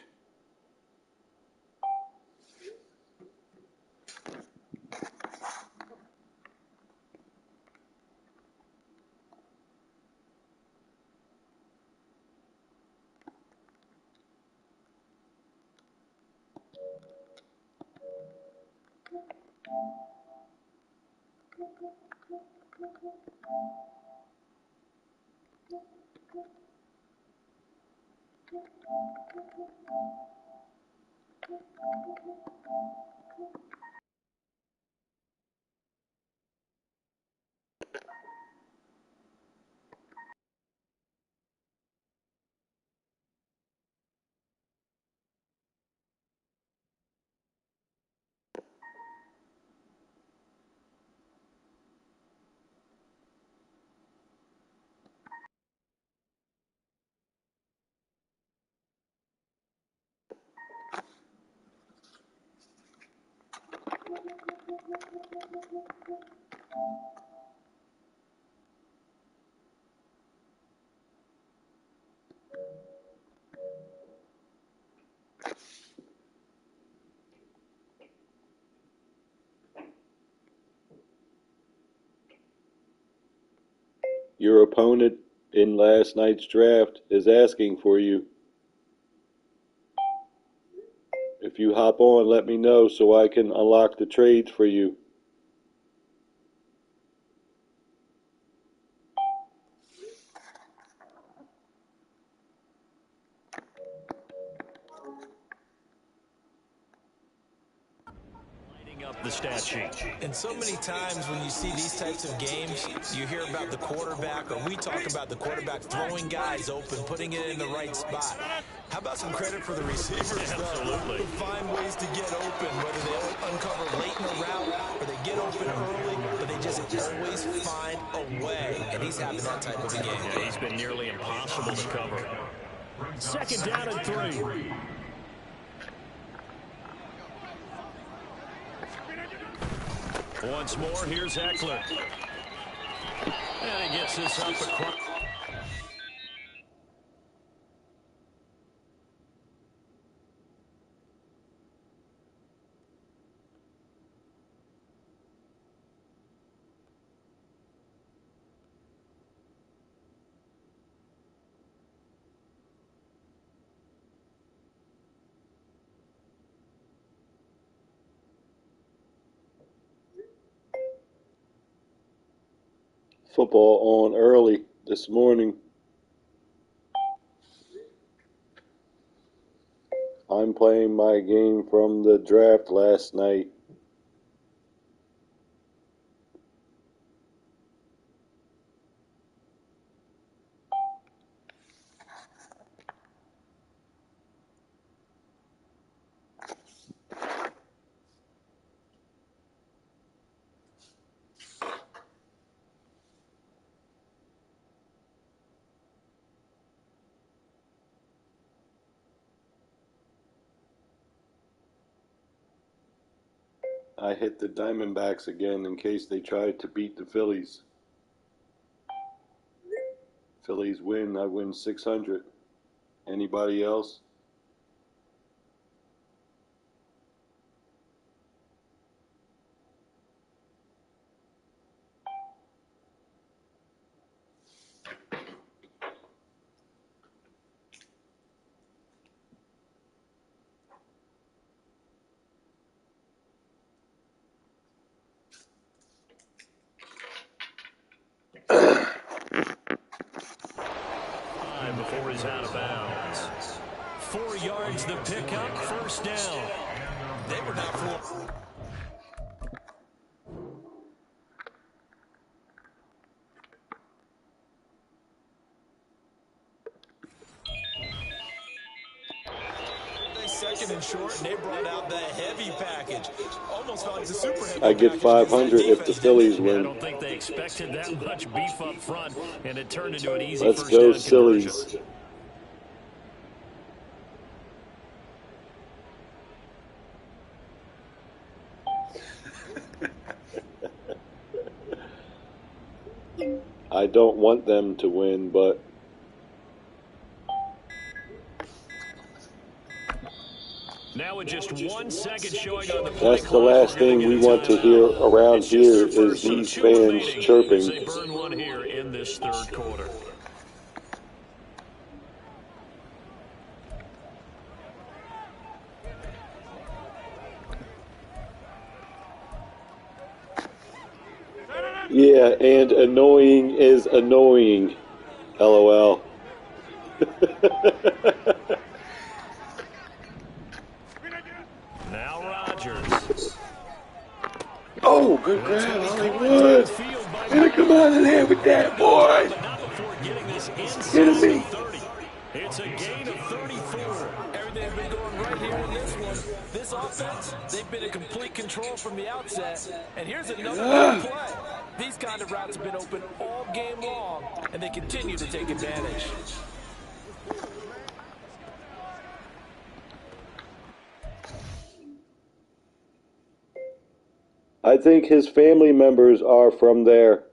Your opponent in last night's draft is asking for you. If you hop on, let me know so I can unlock the trades for you. Up the stat sheet. And so many times when you see these types of games, you hear about the quarterback, or we talk about the quarterback throwing guys open, putting it in the right spot. How about some credit for the receivers, Absolutely. who find ways to get open, whether they uncover late in the route or they get open early, but they just always find a way. And he's having that type of a game. Yeah, he's been nearly impossible to cover. Second down and 3. Once more, here's Eckler. And he gets this up across. Football on early this morning. I'm playing my game from the draft last night. I hit the Diamondbacks again in case they tried to beat the Phillies. Phillies win, I win 600. Anybody else? Before he's out of bounds. 4 yards the pickup, first down. They were not fooled. Second and short, and they brought out the heavy package. Almost felt like the super heavy. I get 500 if the Phillies win. I don't think they expected that much beef up front, and it turned into an easy Let's first go, down Sillies. conversion. I don't want them to win, but Now with just 1 second showing on the play that's the clock, last we're gonna thing we get a want to timeout. hear around It's just here their is first, so these 2 fans remaining chirping. as they burn one here in this third quarter. Yeah, and annoying is annoying. LOL. Now Rodgers. Oh, good grab, Hollywood. Gonna come out of there with that, boy. Kidding me? It's a gain of 34. Everything's been going right here in this one. This offense, they've been in complete control from the outset. And here's another big play. These kind of routes have been open all game long, and they continue to take advantage. I think his family members are from there.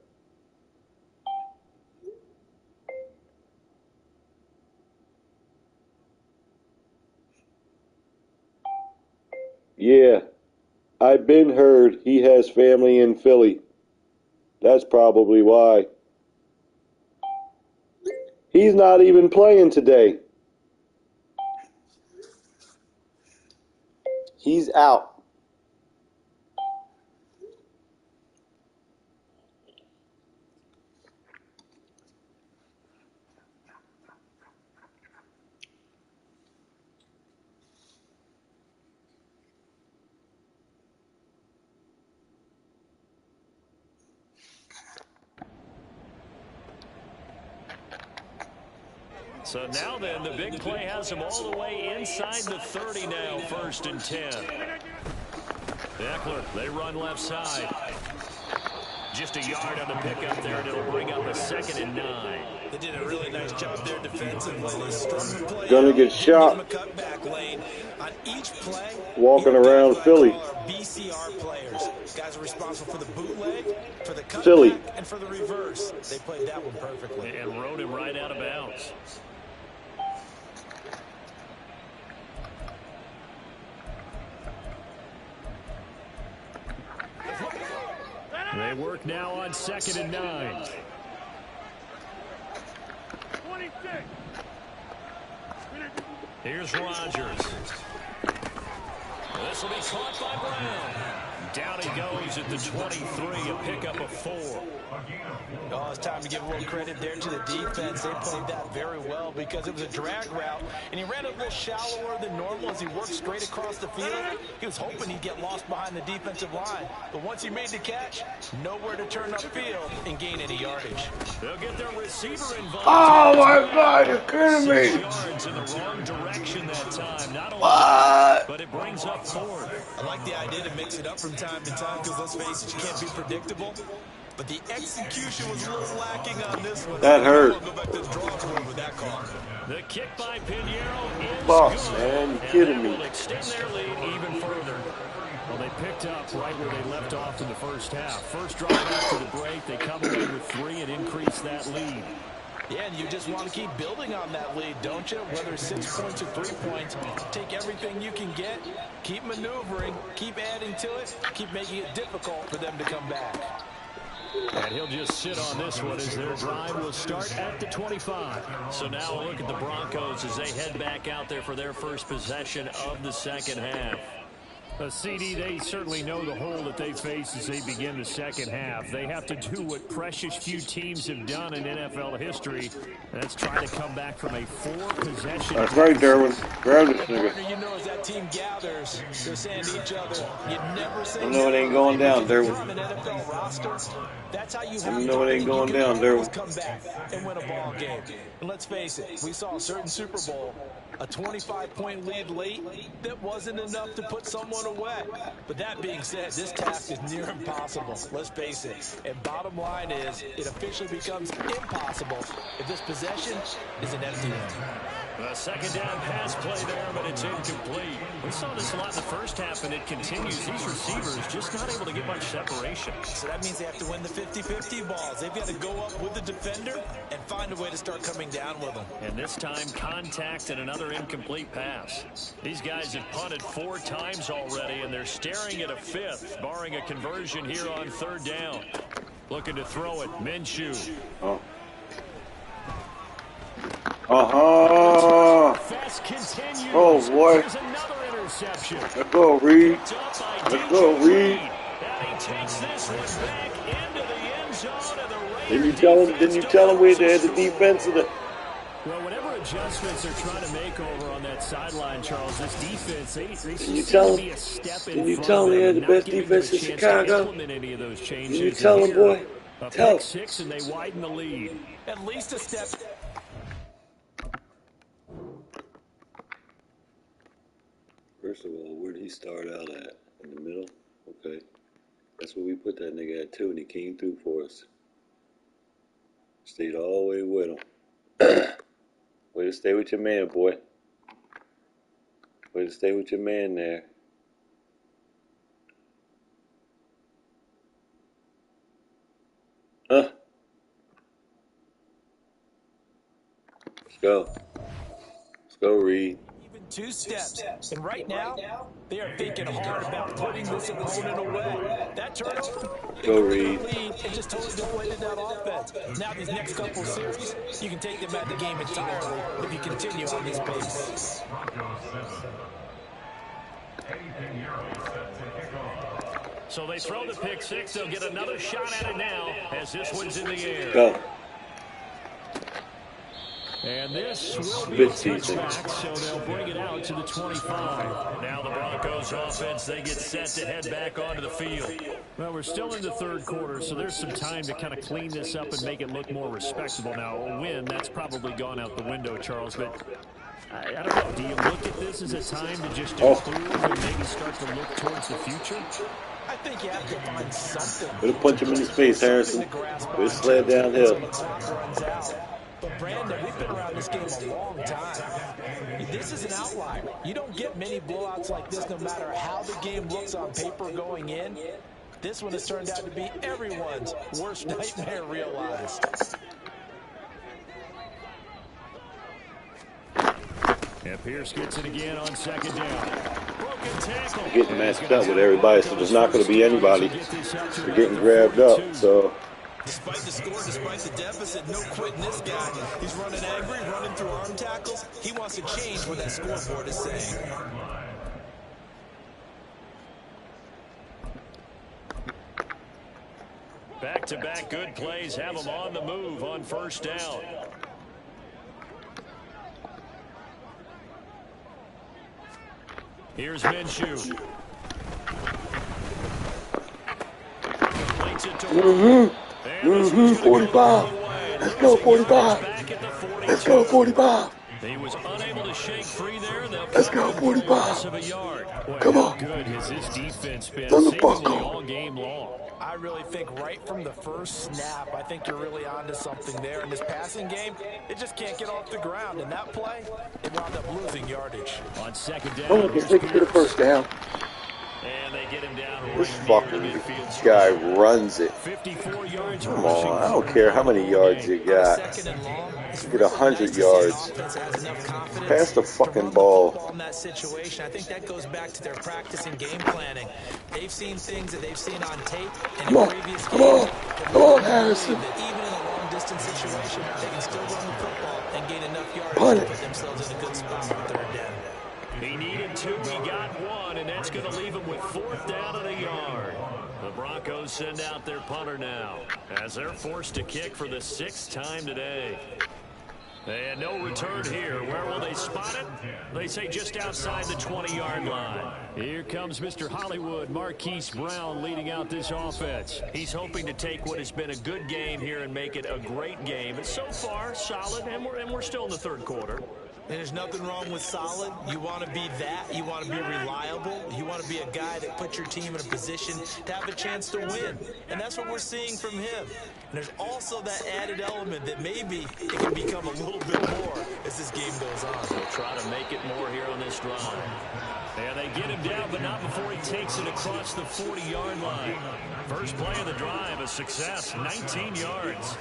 Yeah, I've been heard he has family in Philly. That's probably why. He's not even playing today. He's out. So now then, the big play has him all the way inside the 30 now, 1st and 10. Eckler, they run left side. Just a yard on the pickup there, and it'll bring up a 2nd and 9. They did a really nice job there defensively. They strung the play Gonna out, get shot. give them a cutback lane. On each play, Walking around Philly. BCR players. Guys are responsible for the bootleg, for the cutback, Philly. and for the reverse. They played that one perfectly. And rode him right out of bounds. They work now on 2nd and 9. 26. Here's Rodgers. This will be caught by Brown. Down he goes at the 23, a pickup of 4. Oh, it's time to give a little credit there to the defense. They played that very well because it was a drag route, and he ran a little shallower than normal as he worked straight across the field. He was hoping he'd get lost behind the defensive line, but once he made the catch, nowhere to turn upfield and gain any yardage. They'll get their receiver involved. Oh my God, you're kidding 6 me. yards in the wrong direction that time. Not only What? but it brings up 4th. I like the idea to mix it up from time to time because, let's face it, you can't be predictable. But the execution was a little lacking on this one. That hurt. Go back to the drawing board with that call. The kick by Pinheiro is Fuck, good. man, you And kidding that me. will extend their lead even further. Well, they picked up right where they left off in the first half. First drive after the break, they come away with 3 and increase that lead. Yeah, and you just want to keep building on that lead, don't you? Whether it's 6 points or 3 points, take everything you can get, keep maneuvering, keep adding to it, keep making it difficult for them to come back. And he'll just sit on this one as their drive will start at the 25. So now a look at the Broncos as they head back out there for their first possession of the second half. CD, they certainly know the hole that they face as they begin the second half. They have to do what precious few teams have done in NFL history. That's try to come back from a 4-possession. That's right, Derwin. Grab this nigga. You know, as that team gathers, they're saying to each other, you never say I know it ain't going down, Derwin. on an NFL roster. That's how you have I know it ain't going down, Derwin. come back and win a ball game. And let's face it, we saw a certain Super Bowl, a 25-point lead late that wasn't enough to put someone away. But that being said, this task is near impossible. Let's face it. And bottom line is, it officially becomes impossible if this possession is an empty one. A second down pass play there, but it's incomplete. We saw this a lot in the first half, and it continues. These receivers just not able to get much separation. So that means they have to win the 50-50 balls. They've got to go up with the defender and find a way to start coming down with them. And this time, contact and another incomplete pass. These guys have punted 4 times already, and they're staring at a 5th, barring a conversion here on 3rd down. Looking to throw it, Minshew. Oh. Uh-huh. Fest continues. Oh, boy. There's another interception. Let's go, Reed. Picked up by Let's go, DJ Reed. And he takes this one back into the end Didn't you tell him we had the defense of the... Well, whatever adjustments they're trying to make over on that sideline, Charles, this defense, they seem to be a step in front. Didn't you tell him they had the best defense in Chicago? Didn't you tell him, boy? Tell him. 6 and they widen the lead. At least a step. First of all, where did he start out at? In the middle? Okay. That's where we put that nigga at, too, and he came through for us. Stayed all the way with him. Way to stay with your man, boy. Way to stay with your man there. Let's go. Let's go, Reed. Even 2 steps. And right now, they are thinking hard about putting this opponent away. That turnover, go Reed. And just totally deflated that offense. Now these next couple series, you can take them out of the game entirely if you continue on this pace. So they throw the pick 6. They'll get another shot at it now as this one's in the air. Go. And this will be a touchback, so they'll bring it out to the 25. Now the Broncos offense, they get set to head back onto the field. Well, we're still in the third quarter, so there's some time to kind of clean this up and make it look more respectable. Now, a win, that's probably gone out the window, Charles, but I don't know. Do you look at this as a time to just improve and maybe start to look towards the future? I think you have to find something. Better punch him in his face, Harrison. Better sled downhill. But Brandon, we've been around this game a long time. This is an outlier. You don't get many blowouts like this no matter how the game looks on paper going in. This one has turned out to be everyone's worst nightmare realized. And Pierce gets it again on second down. Broken tackle. Getting matched up with everybody, so there's not going to be anybody. They're getting grabbed up, so... Despite the score, despite the deficit, no quitting this guy. He's running angry, running through arm tackles. He wants to change what that scoreboard is saying. Back-to-back good plays have them on the move on first down. Here's Minshew. Completes it to 45. Let's go, 45. Let's go, 45. He was unable to shake free there. Let's go, 45. Come on. Good has his defense been seemingly all game long. I really think right from the first snap, I think you're really onto something there. In this passing game, it just can't get off the ground. And that play, it wound up losing yardage. On second down, Oh, let's take it to the first down. And they get him down This fucking guy runs it. 54 yards. Come on, I don't care how many yards you got. Get 100 yards. Pass the fucking ball. In that situation, I think that goes back to their practice and game planning. They've seen things that they've seen on tape and in previous games. Come on, Harrison. Even in a long distance situation, they can still run the football and gain enough yards to put themselves in a good spot for third down. He needed 2, he got 1, and that's going to leave him with 4th down and a yard. The Broncos send out their punter now as they're forced to kick for the 6th time today. And no return here. Where will they spot it? They say just outside the 20-yard line. Here comes Mr. Hollywood, Marquise Brown, leading out this offense. He's hoping to take what has been a good game here and make it a great game. And so far, solid, and we're still in the third quarter. And there's nothing wrong with solid. You want to be that. You want to be reliable. You want to be a guy that puts your team in a position to have a chance to win. And that's what we're seeing from him. And there's also that added element that maybe it can become a little bit more as this game goes on. They'll try to make it more here on this drive. And they get him down, but not before he takes it across the 40-yard line. First play of the drive, a success, 19 yards.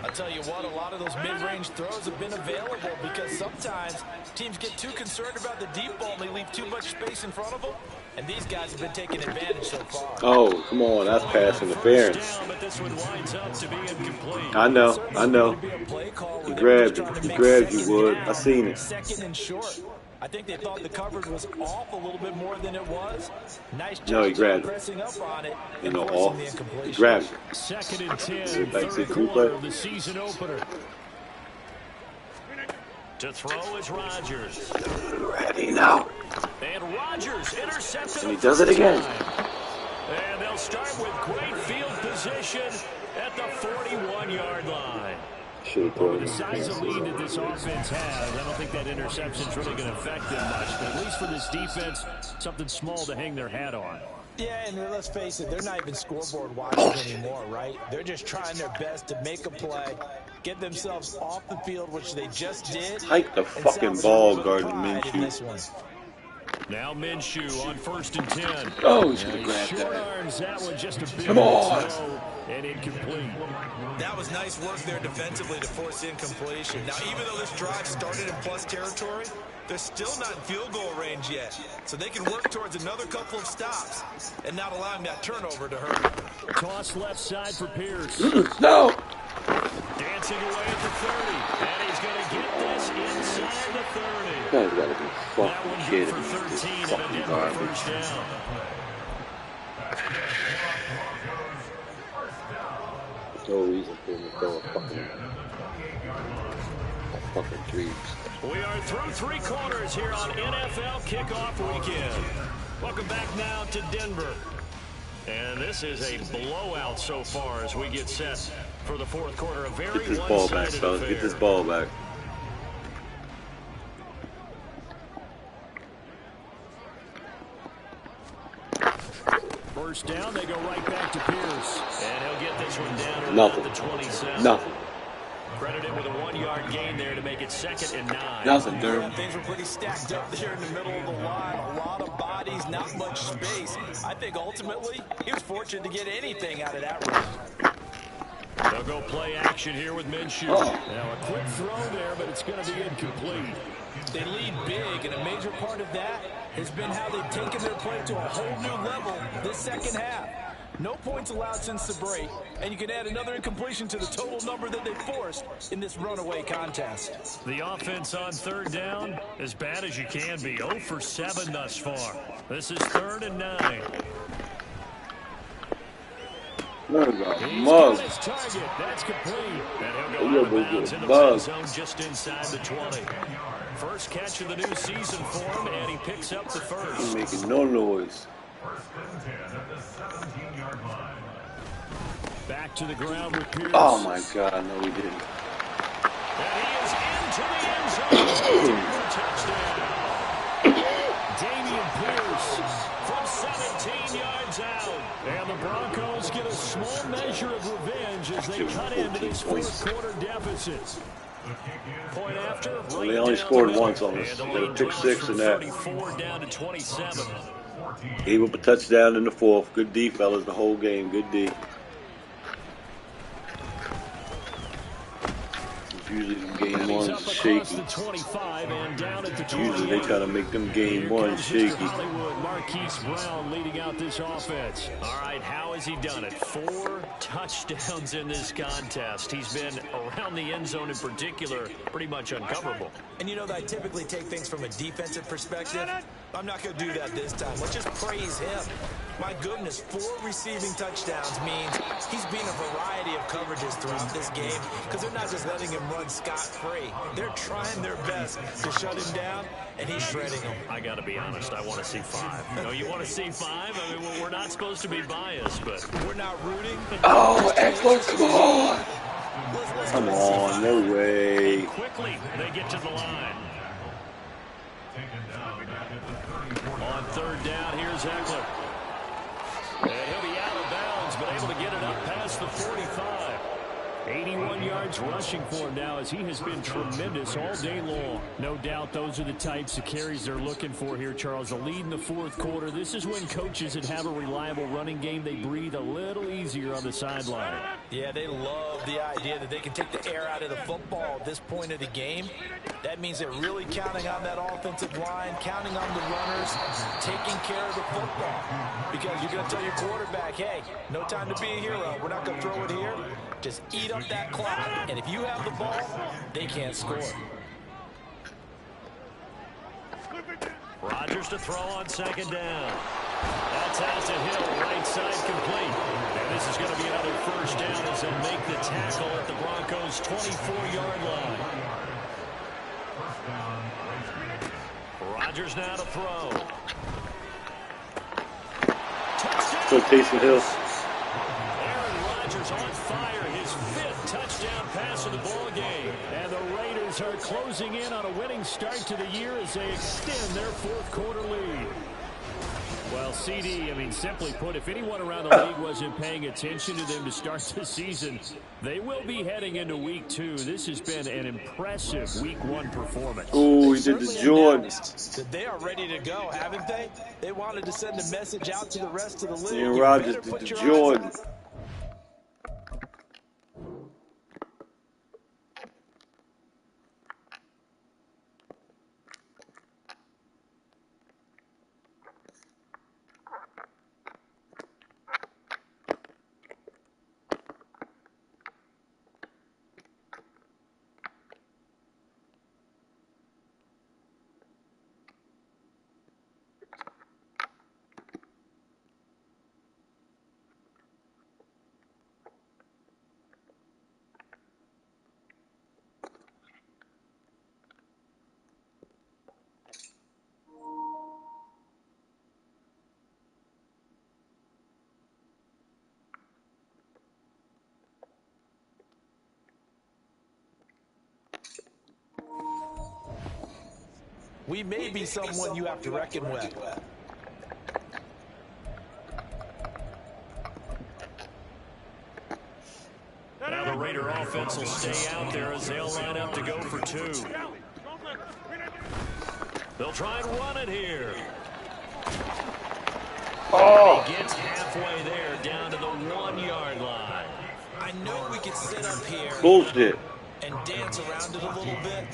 I'll tell you what, a lot of those mid-range throws have been available because sometimes teams get too concerned about the deep ball and they leave too much space in front of them. And these guys have been taking advantage so far. Oh, come on, that's pass interference. Down, but this one winds up to be incomplete. I know. He grabbed you, Wood. I seen it. Second and short. I think they thought the coverage was off a little bit more than it was. Nice No, he grabbed it. pressing up on it. You know, forcing off. the incompletion. He grabbed it. 2nd and 10, Back to third the quarter replay. of the season opener. To throw is Rodgers. Ready now. And Rodgers intercepted. And he does it again. And they'll start with great field position at the 41-yard line. Well, with the size of lead that this offense has, I don't think that interception's really going to affect them much. But at least for this defense, something small to hang their hat on. Yeah, and let's face it, they're not even scoreboard watching anymore, right? They're just trying their best to make a play, get themselves off the field, which they just did. Hike the fucking ball, guarding Minshew. Now Minshew on 1st and 10. Oh, he should have grabbed Short that. arms that one just a bit Come on. slow and incomplete. That was nice work there defensively to force incompletion. Now, even though this drive started in plus territory, they're still not in field goal range yet. So they can work towards another couple of stops and not allowing that turnover to hurt. Toss left side for Pierce. No. Dancing away at the 30. And he's going to get this inside the 30. You guys gotta be That fucking one good kidding for me. This 13 and a fucking Denver garbage. first down. No reason for him to throw a fucking threes. We are through 3 quarters here on NFL Kickoff Weekend. Welcome back now to Denver. And this is a blowout so far as we get set for the 4th quarter. A very Get this ball back, one-sided fellas. affair. Get this ball back. First down, they go right back to Pierce. And he'll get this one down to Nothing. the 27. Nothing. Credited with a 1-yard gain there to make it 2nd and 9. Nothing, Durham. Things were pretty stacked up there in the middle of the line. A lot of bodies, not much space. I think ultimately he was fortunate to get anything out of that run. They'll go play action here with Minshew. Oh. Now a quick throw there, but it's going to be incomplete. They lead big, and a major part of that has been how they've taken their play to a whole new level this second half. No points allowed since the break, and you can add another incompletion to the total number that they forced in this runaway contest. The offense on 3rd down, as bad as you can be. 0 for 7 thus far. This is 3rd and 9. What a He's mug. got his target. That's complete. And he'll Oh, go out of yeah, bounds in the bug. red zone just inside the 20. First catch of the new season for him, and he picks up the He's first. making no noise. 1st and 10 at the 17-yard line. Back to the ground with Pierce. Oh my God, no, he didn't. And he is into the end zone. Denver touchdown. Damian Pierce from 17 yards out. And the Broncos get a small measure of revenge as they cut into this 4th quarter deficit. Point after. Well, they only scored once on us. And the They lead picked drops 6 from in that. 34 down to 27. Gave up a touchdown in the 4th. Good D, fellas, the whole game. Good D. Usually game And he's up one's across shaky. the 25 and down at the 28. Usually they try to make them game Here one comes Mr. shaky. Hollywood, Marquise Brown leading out this offense. All right, how has he done it? 4 touchdowns in this contest. He's been around the end zone in particular, pretty much uncoverable. And you know that I typically take things from a defensive perspective. I'm not going to do that this time. Let's just praise him. My goodness, 4 receiving touchdowns means he's been a variety of coverages throughout this game because they're not just letting him run scot-free. They're trying their best to shut him down, and he's shredding them. I got to be honest, I want to see 5. You know, you want to see 5? I mean, we're not supposed to be biased, but We're not rooting. Oh, Eckler, come on. Let's Come try to see on, five. no way. quickly they get to the line. Taken down back at the 34. On 3rd down, here's Eckler. And he'll be out of bounds, but able to get it up past the 45. 81 yards rushing for him now as he has been tremendous all day long. No doubt those are the types of carries they're looking for here, Charles. A lead in the 4th quarter. This is when coaches that have a reliable running game, they breathe a little easier on the sideline. Yeah, they love the idea that they can take the air out of the football at this point of the game. That means they're really counting on that offensive line, counting on the runners, taking care of the football. Because you're going to tell your quarterback, hey, no time to be a hero. We're not going to throw it here. Just eat up that clock. And if you have the ball, they can't score. Rodgers to throw on second down. That's out to Hill, right side complete. And this is going to be another first down as they'll make the tackle at the Broncos' 24-yard line. Rodgers now to throw. So Taysom Hill. Aaron Rodgers on fire, his 5th touchdown pass of the ball game. And the Raiders are closing in on a winning start to the year as they extend their 4th quarter lead. Well, CD, I mean, simply put, if anyone around the league wasn't paying attention to them to start the season, they will be heading into week 2. This has been an impressive week 1 performance. Oh, he did the Jordan. They are ready to go, haven't they? They wanted to send a message out to the rest of the league. Aaron Rodgers did the Jordan. We may be someone you have to reckon with. Now the Raider offense will stay out there as they'll line up to go for 2. They'll try and run it here. Oh! He gets halfway there, down to the 1-yard line. I know we could sit up here Bullshit. and dance around it a little bit,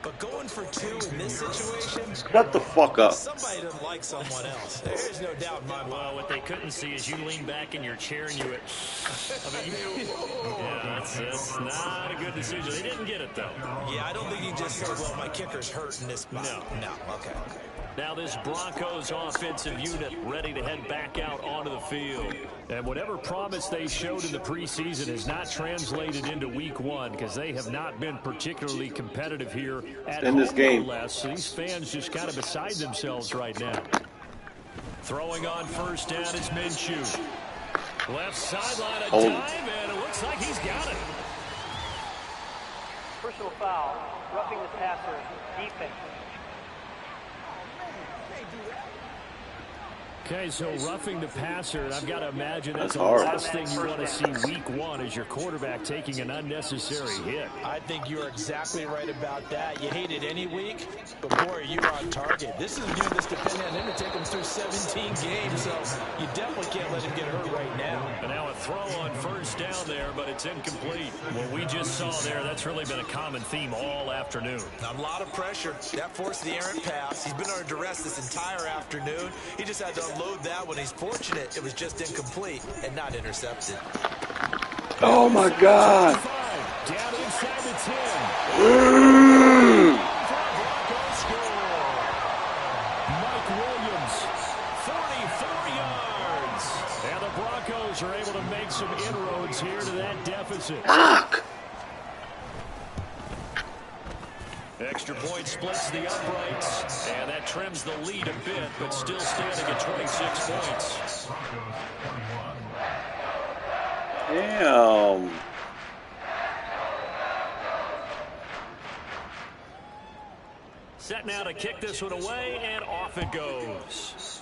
but going for 2 in this situation, Shut the fuck up. somebody doesn't like someone else. There's no doubt in my mind. Well, what they couldn't see is you lean back in your chair and you went, yeah, that's not a good decision. They didn't get it, though. Yeah, I don't think you can just say, well, my kicker's hurt in this spot. No, okay. Now this Broncos offensive unit ready to head back out onto the field. And whatever promise they showed in the preseason has not translated into week 1 because they have not been particularly competitive here at In this game. Less. So these fans just kind of beside themselves right now. Throwing on first down is Minshew. Left sideline, a dive, and it looks like he's got it. Personal foul, roughing the passer, defense. Okay, so roughing the passer, and I've got to imagine that's the hard. last thing you want to see week 1 is your quarterback taking an unnecessary hit. I think you're exactly right about that. You hate it any week, but boy, you're on target. This is a game that's dependent on him to take him through 17 games, so you definitely can't let him get hurt right now. And now a throw on first down there, but it's incomplete. What we just saw there, that's really been a common theme all afternoon. A lot of pressure. That forced the errant pass. He's been under duress this entire afternoon. He just had to unload that one. He's fortunate it was just incomplete and not intercepted. Oh my God. Down inside the 10. Mike Williams, 44 yards. And the Broncos are able to make some inroads here to that deficit. Fuck. Extra point splits the uprights, and that trims the lead a bit, but still standing at 26 points. Damn. Set now to kick this one away, and off it goes.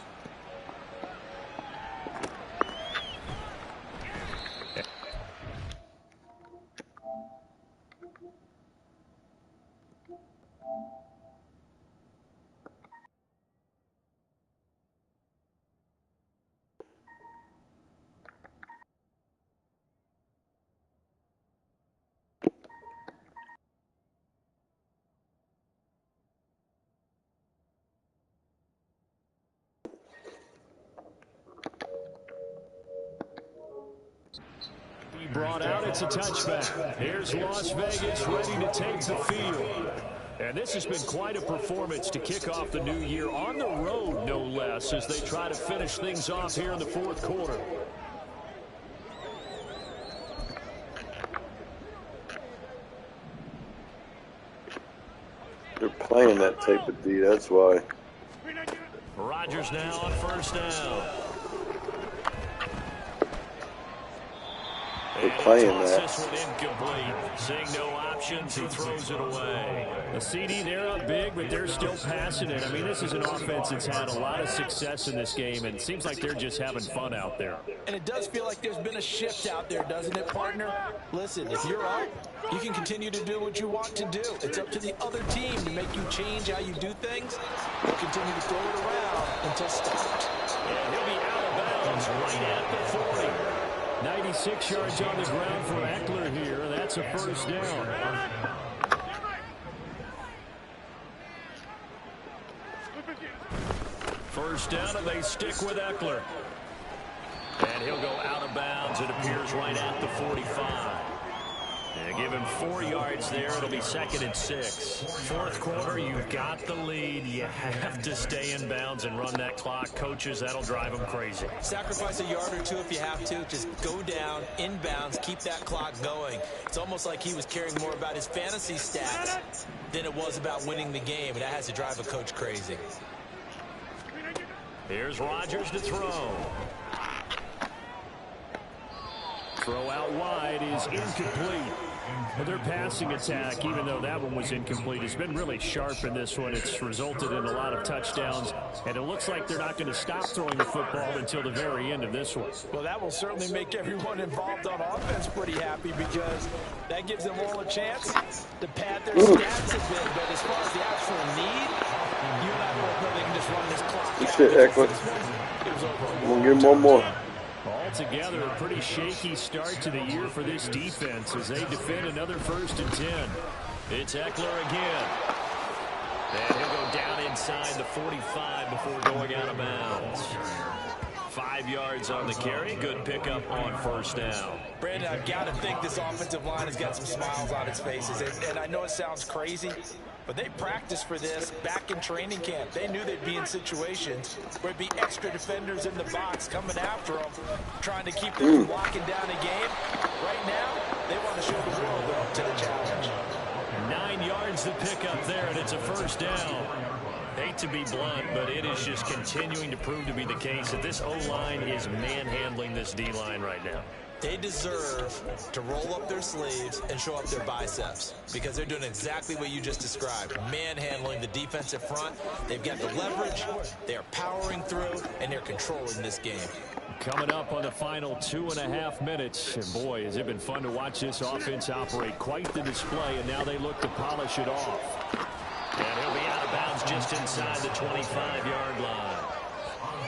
Brought out, it's a touchback. Here's Las Vegas ready to take the field. And this has been quite a performance to kick off the new year on the road, no less, as they try to finish things off here in the fourth quarter. They're playing that tape of D, that's why. Rodgers now on first down. They're playing that. This one incomplete. Seeing no options, he throws it away. The CD, they're up big, but they're still passing it. I mean, this is an offense that's had a lot of success in this game, and it seems like they're just having fun out there. And it does feel like there's been a shift out there, doesn't it, partner? Listen, if you're up, you can continue to do what you want to do. It's up to the other team to make you change how you do things. They'll continue to throw it around until stopped. And he'll be out of bounds right at the 40. 96 yards on the ground for Eckler here. That's a first down. First down, and they stick with Eckler. And he'll go out of bounds. It appears right at the 45. And give him 4 yards there. It'll be 2nd and 6. Fourth quarter, you've got the lead. You have to stay in bounds and run that clock. Coaches, that'll drive them crazy. Sacrifice a yard or two if you have to. Just go down, in bounds, keep that clock going. It's almost like he was caring more about his fantasy stats than it was about winning the game, and that has to drive a coach crazy. Here's Rodgers to throw. Throw out wide is incomplete. Well, their passing attack, even though that one was incomplete, has been really sharp in this one. It's resulted in a lot of touchdowns, and it looks like they're not going to stop throwing the football until the very end of this one. Well, that will certainly make everyone involved on offense pretty happy, because that gives them all a chance to pad their stats a bit. But as far as the actual need, you and I both know they can just run this clock out. Good shit, Eckler. We'll give him one more. Altogether, a pretty shaky start to the year for this defense as they defend another 1st and 10. It's Eckler again. And he'll go down inside the 45 before going out of bounds. 5 yards on the carry. Good pickup on first down. Brandon, I've got to think this offensive line has got some smiles on its faces. And I know it sounds crazy, but they practiced for this back in training camp. They knew they'd be in situations where it'd be extra defenders in the box coming after them, trying to keep them from locking down a game. Right now, they want to show the world they're up to the challenge. 9 yards to pick up there, and it's a first down. Hate to be blunt, but it is just continuing to prove to be the case that this O-line is manhandling this D-line right now. They deserve to roll up their sleeves and show up their biceps, because they're doing exactly what you just described, manhandling the defensive front. They've got the leverage, they're powering through, and they're controlling this game. Coming up on the final 2.5 minutes, and boy, has it been fun to watch this offense operate. Quite the display, and now they look to polish it off. And he'll be out of bounds just inside the 25-yard line.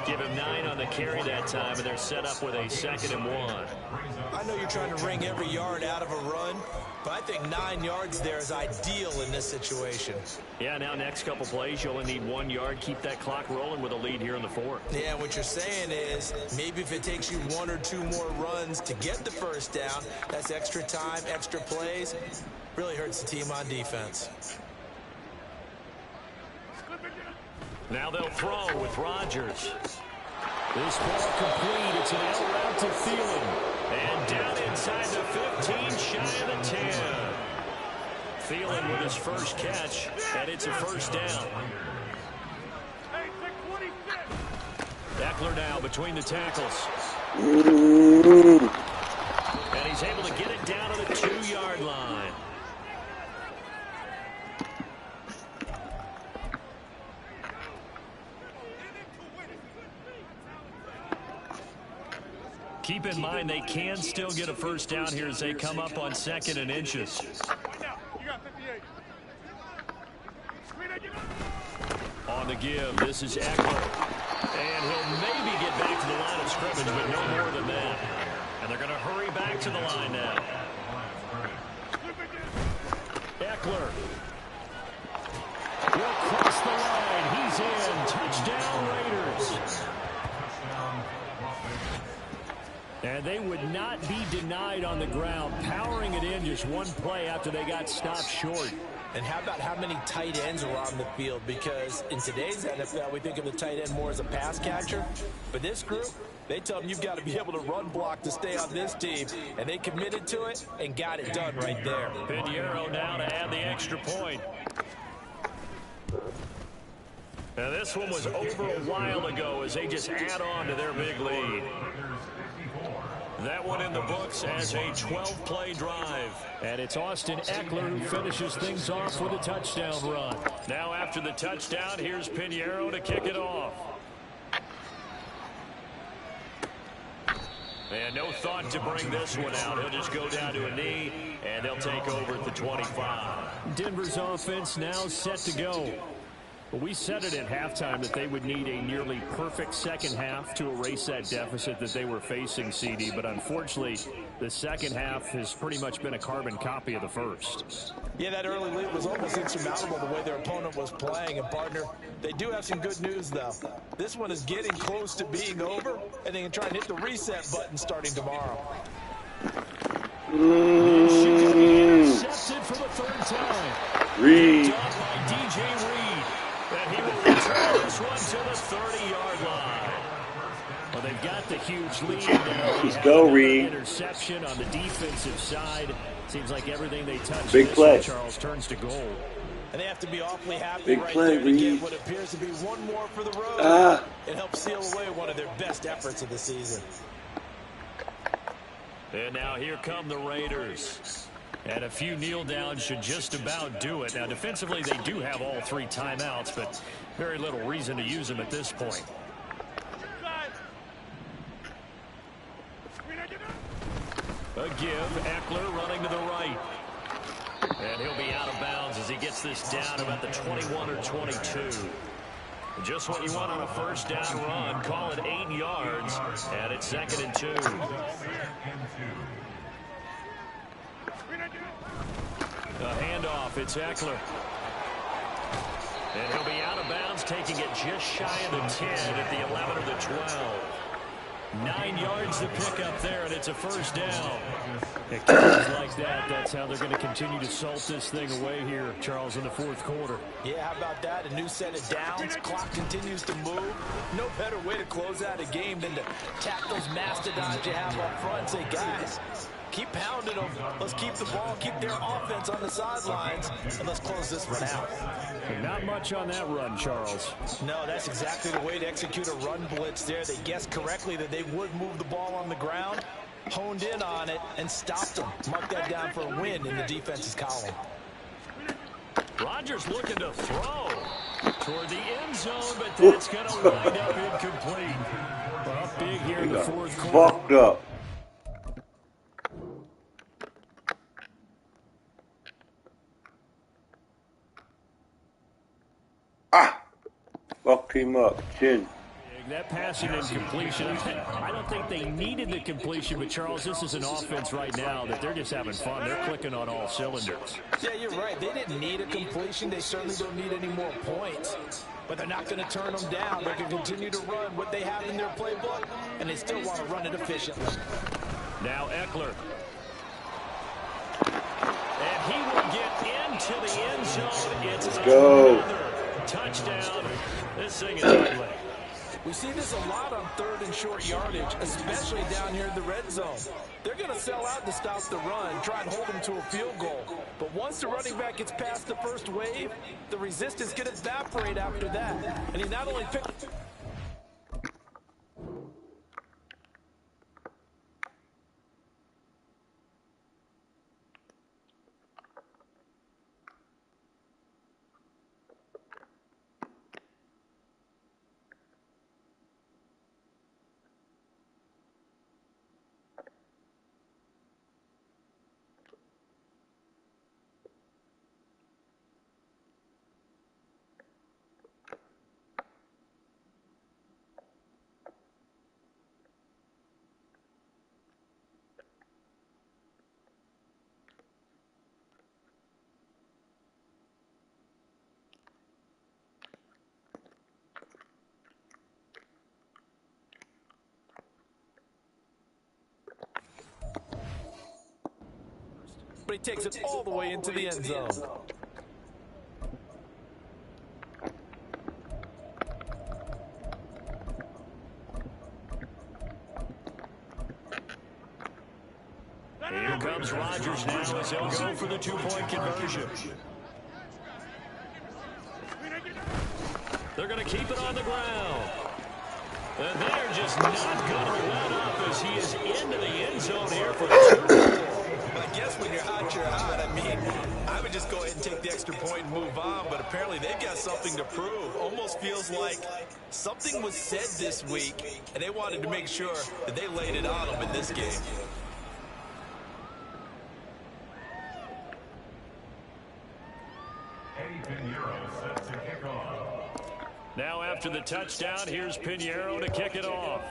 Give him 9 on the carry that time, and they're set up with a 2nd and 1. I know you're trying to wring every yard out of a run, but I think 9 yards there is ideal in this situation. Yeah, now next couple plays, you only need 1 yard. Keep that clock rolling with a lead here in the 4th. Yeah, what you're saying is maybe if it takes you 1 or 2 more runs to get the first down, that's extra time, extra plays. Really hurts the team on defense. Now they'll throw with Rodgers. This ball complete. It's an out route to Thielen. And down inside the 15, shy of the 10. Thielen with his first catch, and it's a first down. Eckler now between the tackles. And he's able to get it down to the 2-yard line. Keep in mind they can still get a first down here as they come up on 2nd and inches. On the give, this is Eckler. And he'll maybe get back to the line of scrimmage, but no more than that. And they're going to hurry back to the line now. Eckler will cross the line. He's in. Touchdown, Raiders. And they would not be denied on the ground, powering it in just one play after they got stopped short. And how about how many tight ends are on the field? Because in today's NFL, we think of the tight end more as a pass catcher. But this group, they tell them you've got to be able to run block to stay on this team. And they committed to it and got it done right there. Pinheiro now to add the extra point. Now this one was over a while ago as they just add on to their big lead. That one in the books as a 12-play drive. And it's Austin Eckler who finishes things off with a touchdown run. Now after the touchdown, here's Pinheiro to kick it off. And no thought to bring this one out. He'll just go down to a knee, and they'll take over at the 25. Denver's offense now set to go. Well, we said it at halftime that they would need a nearly perfect second half to erase that deficit that they were facing, CD. But unfortunately, the second half has pretty much been a carbon copy of the first. Yeah, that early lead was almost insurmountable the way their opponent was playing. And, partner, they do have some good news, though. This one is getting close to being over, and they can try and hit the reset button starting tomorrow. Intercepted for the third time. Reed. Done by DJ Reed. And he will return this one to the 30-yard line. Well, they've got the huge lead now. Let's go, Reed. Interception on the defensive side. Seems like everything they touch. Big play. Charles turns to goal. And they have to be awfully happy Big right play, there to Reed. get what appears to be one more for the road. It helps seal away one of their best efforts of the season. And now here come the Raiders. And a few kneel downs should just about do it. Now, defensively, they do have all three timeouts, but very little reason to use them at this point. A give, Eckler running to the right. And he'll be out of bounds as he gets this down about the 21 or 22. Just what you want on a first down run. Call it 8 yards, and it's 2nd and 2. A handoff, it's Eckler. And he'll be out of bounds, taking it just shy of the 10 at the 11 or the 12. 9 yards to pick up there, and it's a first down. It comes like that. That's how they're going to continue to salt this thing away here, Charles, in the fourth quarter. Yeah, how about that? A new set of downs. Clock continues to move. No better way to close out a game than to tap those mastodons you have up front and say, guys, keep pounding them. Let's keep the ball, keep their offense on the sidelines, and let's close this one out. Not much on that run, Charles. No, that's exactly the way to execute a run blitz there. They guessed correctly that they would move the ball on the ground, honed in on it, and stopped them. Mark that down for a win in the defense's column. Rodgers looking to throw toward the end zone, but that's going to wind up incomplete. Up big here in the fourth quarter. Fucked up. Fucked him up. Chin. That passing incompletion, I don't think they needed the completion, but Charles, this is an offense right now that they're just having fun. They're clicking on all cylinders. Yeah, you're right. They didn't need a completion. They certainly don't need any more points. But they're not going to turn them down. They're going to continue to run what they have in their playbook, and they still want to run it efficiently. Now Eckler. And he will get into the end zone. It's Let's go. Touchdown. This thing is ugly. We see this a lot on third and short yardage, especially down here in the red zone. They're going to sell out to stop the run, try and hold them to a field goal. But once the running back gets past the first wave, the resistance can evaporate after that. And he not only picked... But he takes it all the way into the end zone. comes Rodgers now as he'll go for the two-point conversion. They're going to keep it on the ground. And they're just not going to let up as he is into the end zone here for two. I guess when you're hot, you're hot. I mean, I would just go ahead and take the extra point and move on, but apparently they've got something to prove. Almost feels like something was said this week, and they wanted to make sure that they laid it on them in this game. Now after the touchdown, here's Pinheiro to kick it off.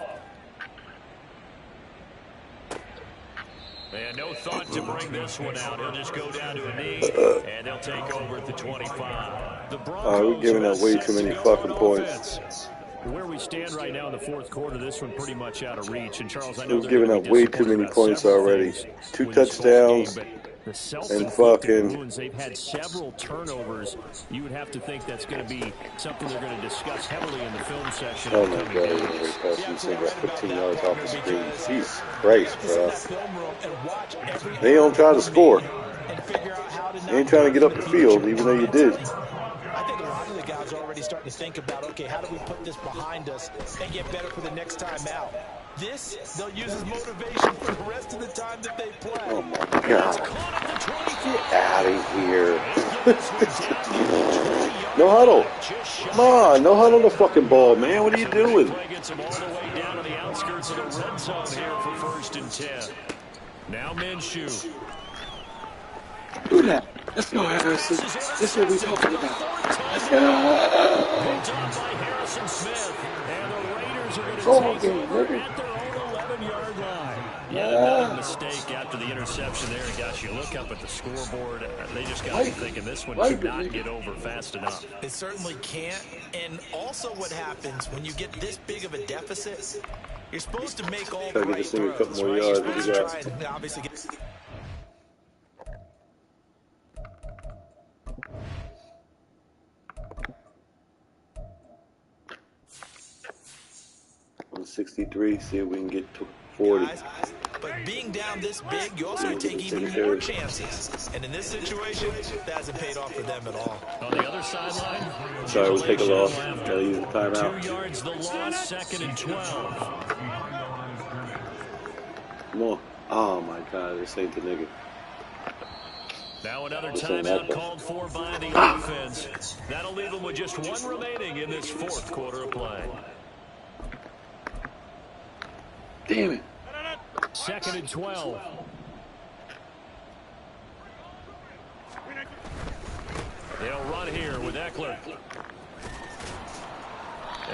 And no thought to bring this one out. He'll just go down to a knee, and they'll take over at the 25. The Broncos we're giving up way too many fucking points. Where we stand right now in the fourth quarter, this one pretty much out of reach. And Charles, I know we're giving up way too many points already. 2 touchdowns. And fucking wounds, they've had several turnovers. You would have to think that's going to be something they're going to discuss heavily in the film session. Oh my God, he's passing this thing about 15 yards off the screen. Jesus Christ, bro. They don't try to score. They ain't trying to get up the field, even though you did. I think a lot of the guys are already starting to think about, okay, how do we put this behind us and get better for the next time out? This, they'll use as motivation for the rest of the time that they play. Oh my God. Get out of here. No huddle. Come on, no huddle the fucking ball, man. What are you doing? Gets him all the way down to the outskirts of the red zone here for 1st and 10. Now Minshew. Do that. Let's go, Harrison. This is what we're talking about. Let's go. Picked up by Harrison Smith. And the Raiders are going to take over at their own 11-yard line. Yeah, a mistake after the interception there. And gosh, you look up at the scoreboard. They just got to be thinking this one could not get over fast enough. It certainly can't. And also what happens when you get this big of a deficit, you're supposed to make all the right throws. A couple more yards. You're supposed to try and obviously get... On 63, see if we can get to 40. Guys, but being down this big, you also take even more chances. And in this situation, that hasn't paid off for them at all. On the other sideline, sorry, we'll take a loss. Gotta use the timeout. 2 yards the loss, 2nd and 12. Come on. Oh my God, this ain't the nigga. Now another timeout called for by the offense. That'll leave them with just one remaining in this fourth quarter of play. Damn it. 2nd and 12. They'll run here with Eckler.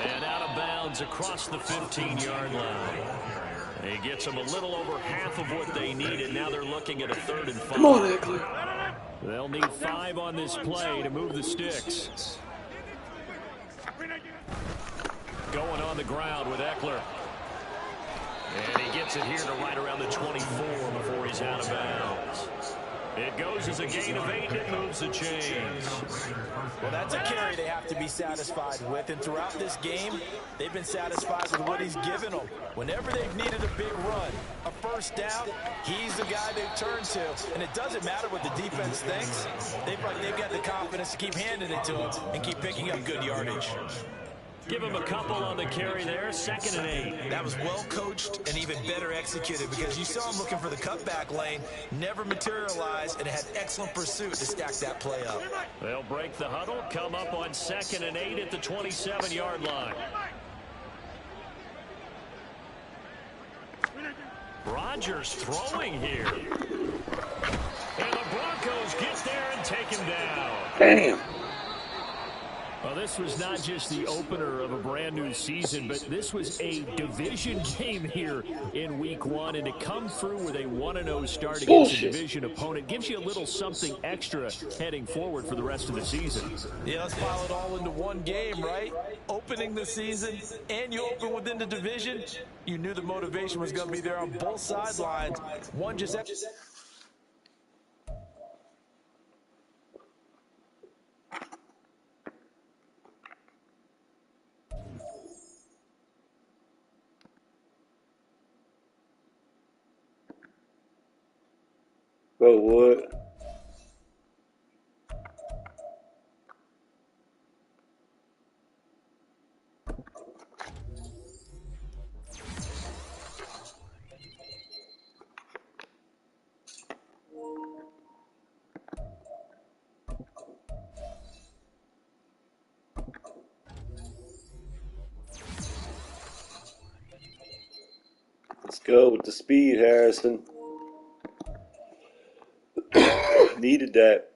And out of bounds across the 15-yard line. He gets them a little over half of what they needed. Now they're looking at a 3rd and 5. Come on, Eckler. They'll need 5 on this play to move the sticks. Going on the ground with Eckler. And he gets it here to right around the 24 before he's out of bounds. It goes as a gain of 8 and it moves the chains. Well, that's a carry they have to be satisfied with. And throughout this game, they've been satisfied with what he's given them. Whenever they've needed a big run, a first down, he's the guy they've turned to. And it doesn't matter what the defense thinks. They've got the confidence to keep handing it to him and keep picking up good yardage. Give him a couple on the carry there, 2nd and 8. That was well coached and even better executed because you saw him looking for the cutback lane, never materialized, and had excellent pursuit to stack that play up. They'll break the huddle, come up on 2nd and 8 at the 27-yard line. Rodgers throwing here. And the Broncos get there and take him down. Damn. Well, this was not just the opener of a brand new season, but this was a division game here in week 1. And to come through with a 1-0 start against a division opponent gives you a little something extra heading forward for the rest of the season. Yeah, let's pile it all into one game, right? Opening the season and you open within the division. You knew the motivation was going to be there on both sidelines. One just... go, Wood. Let's go with the speed, Harrison. Needed that.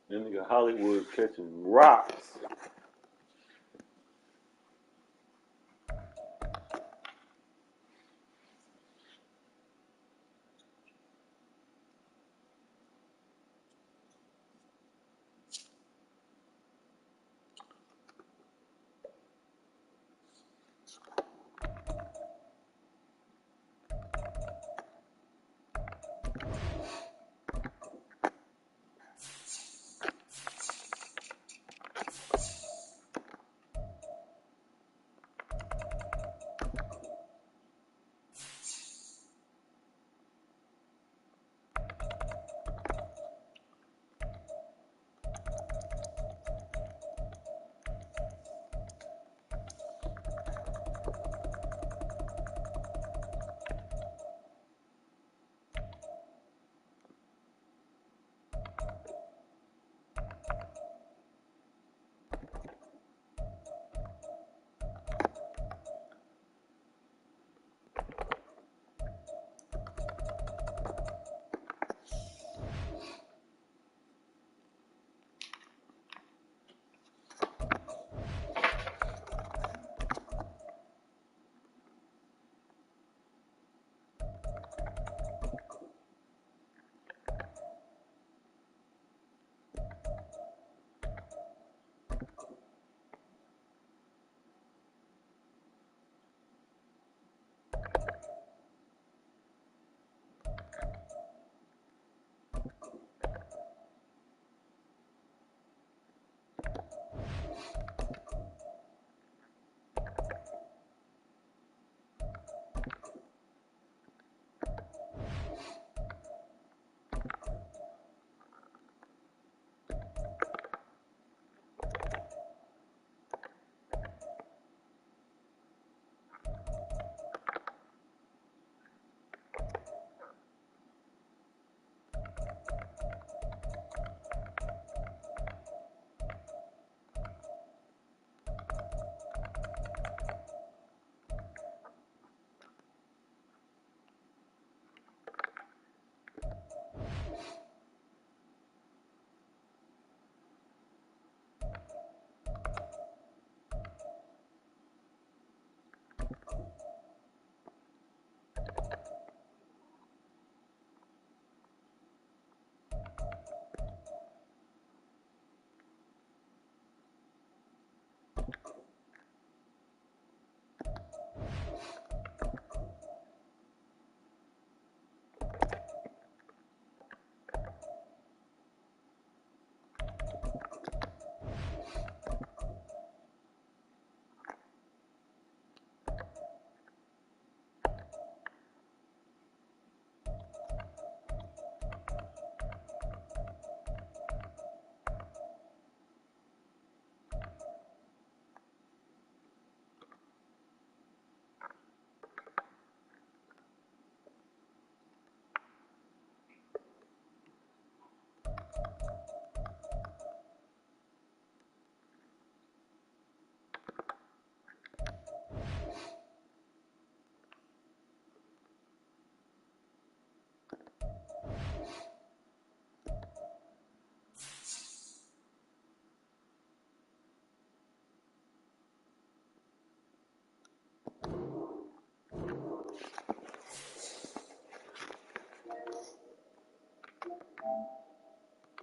Then they got Hollywood catching rocks.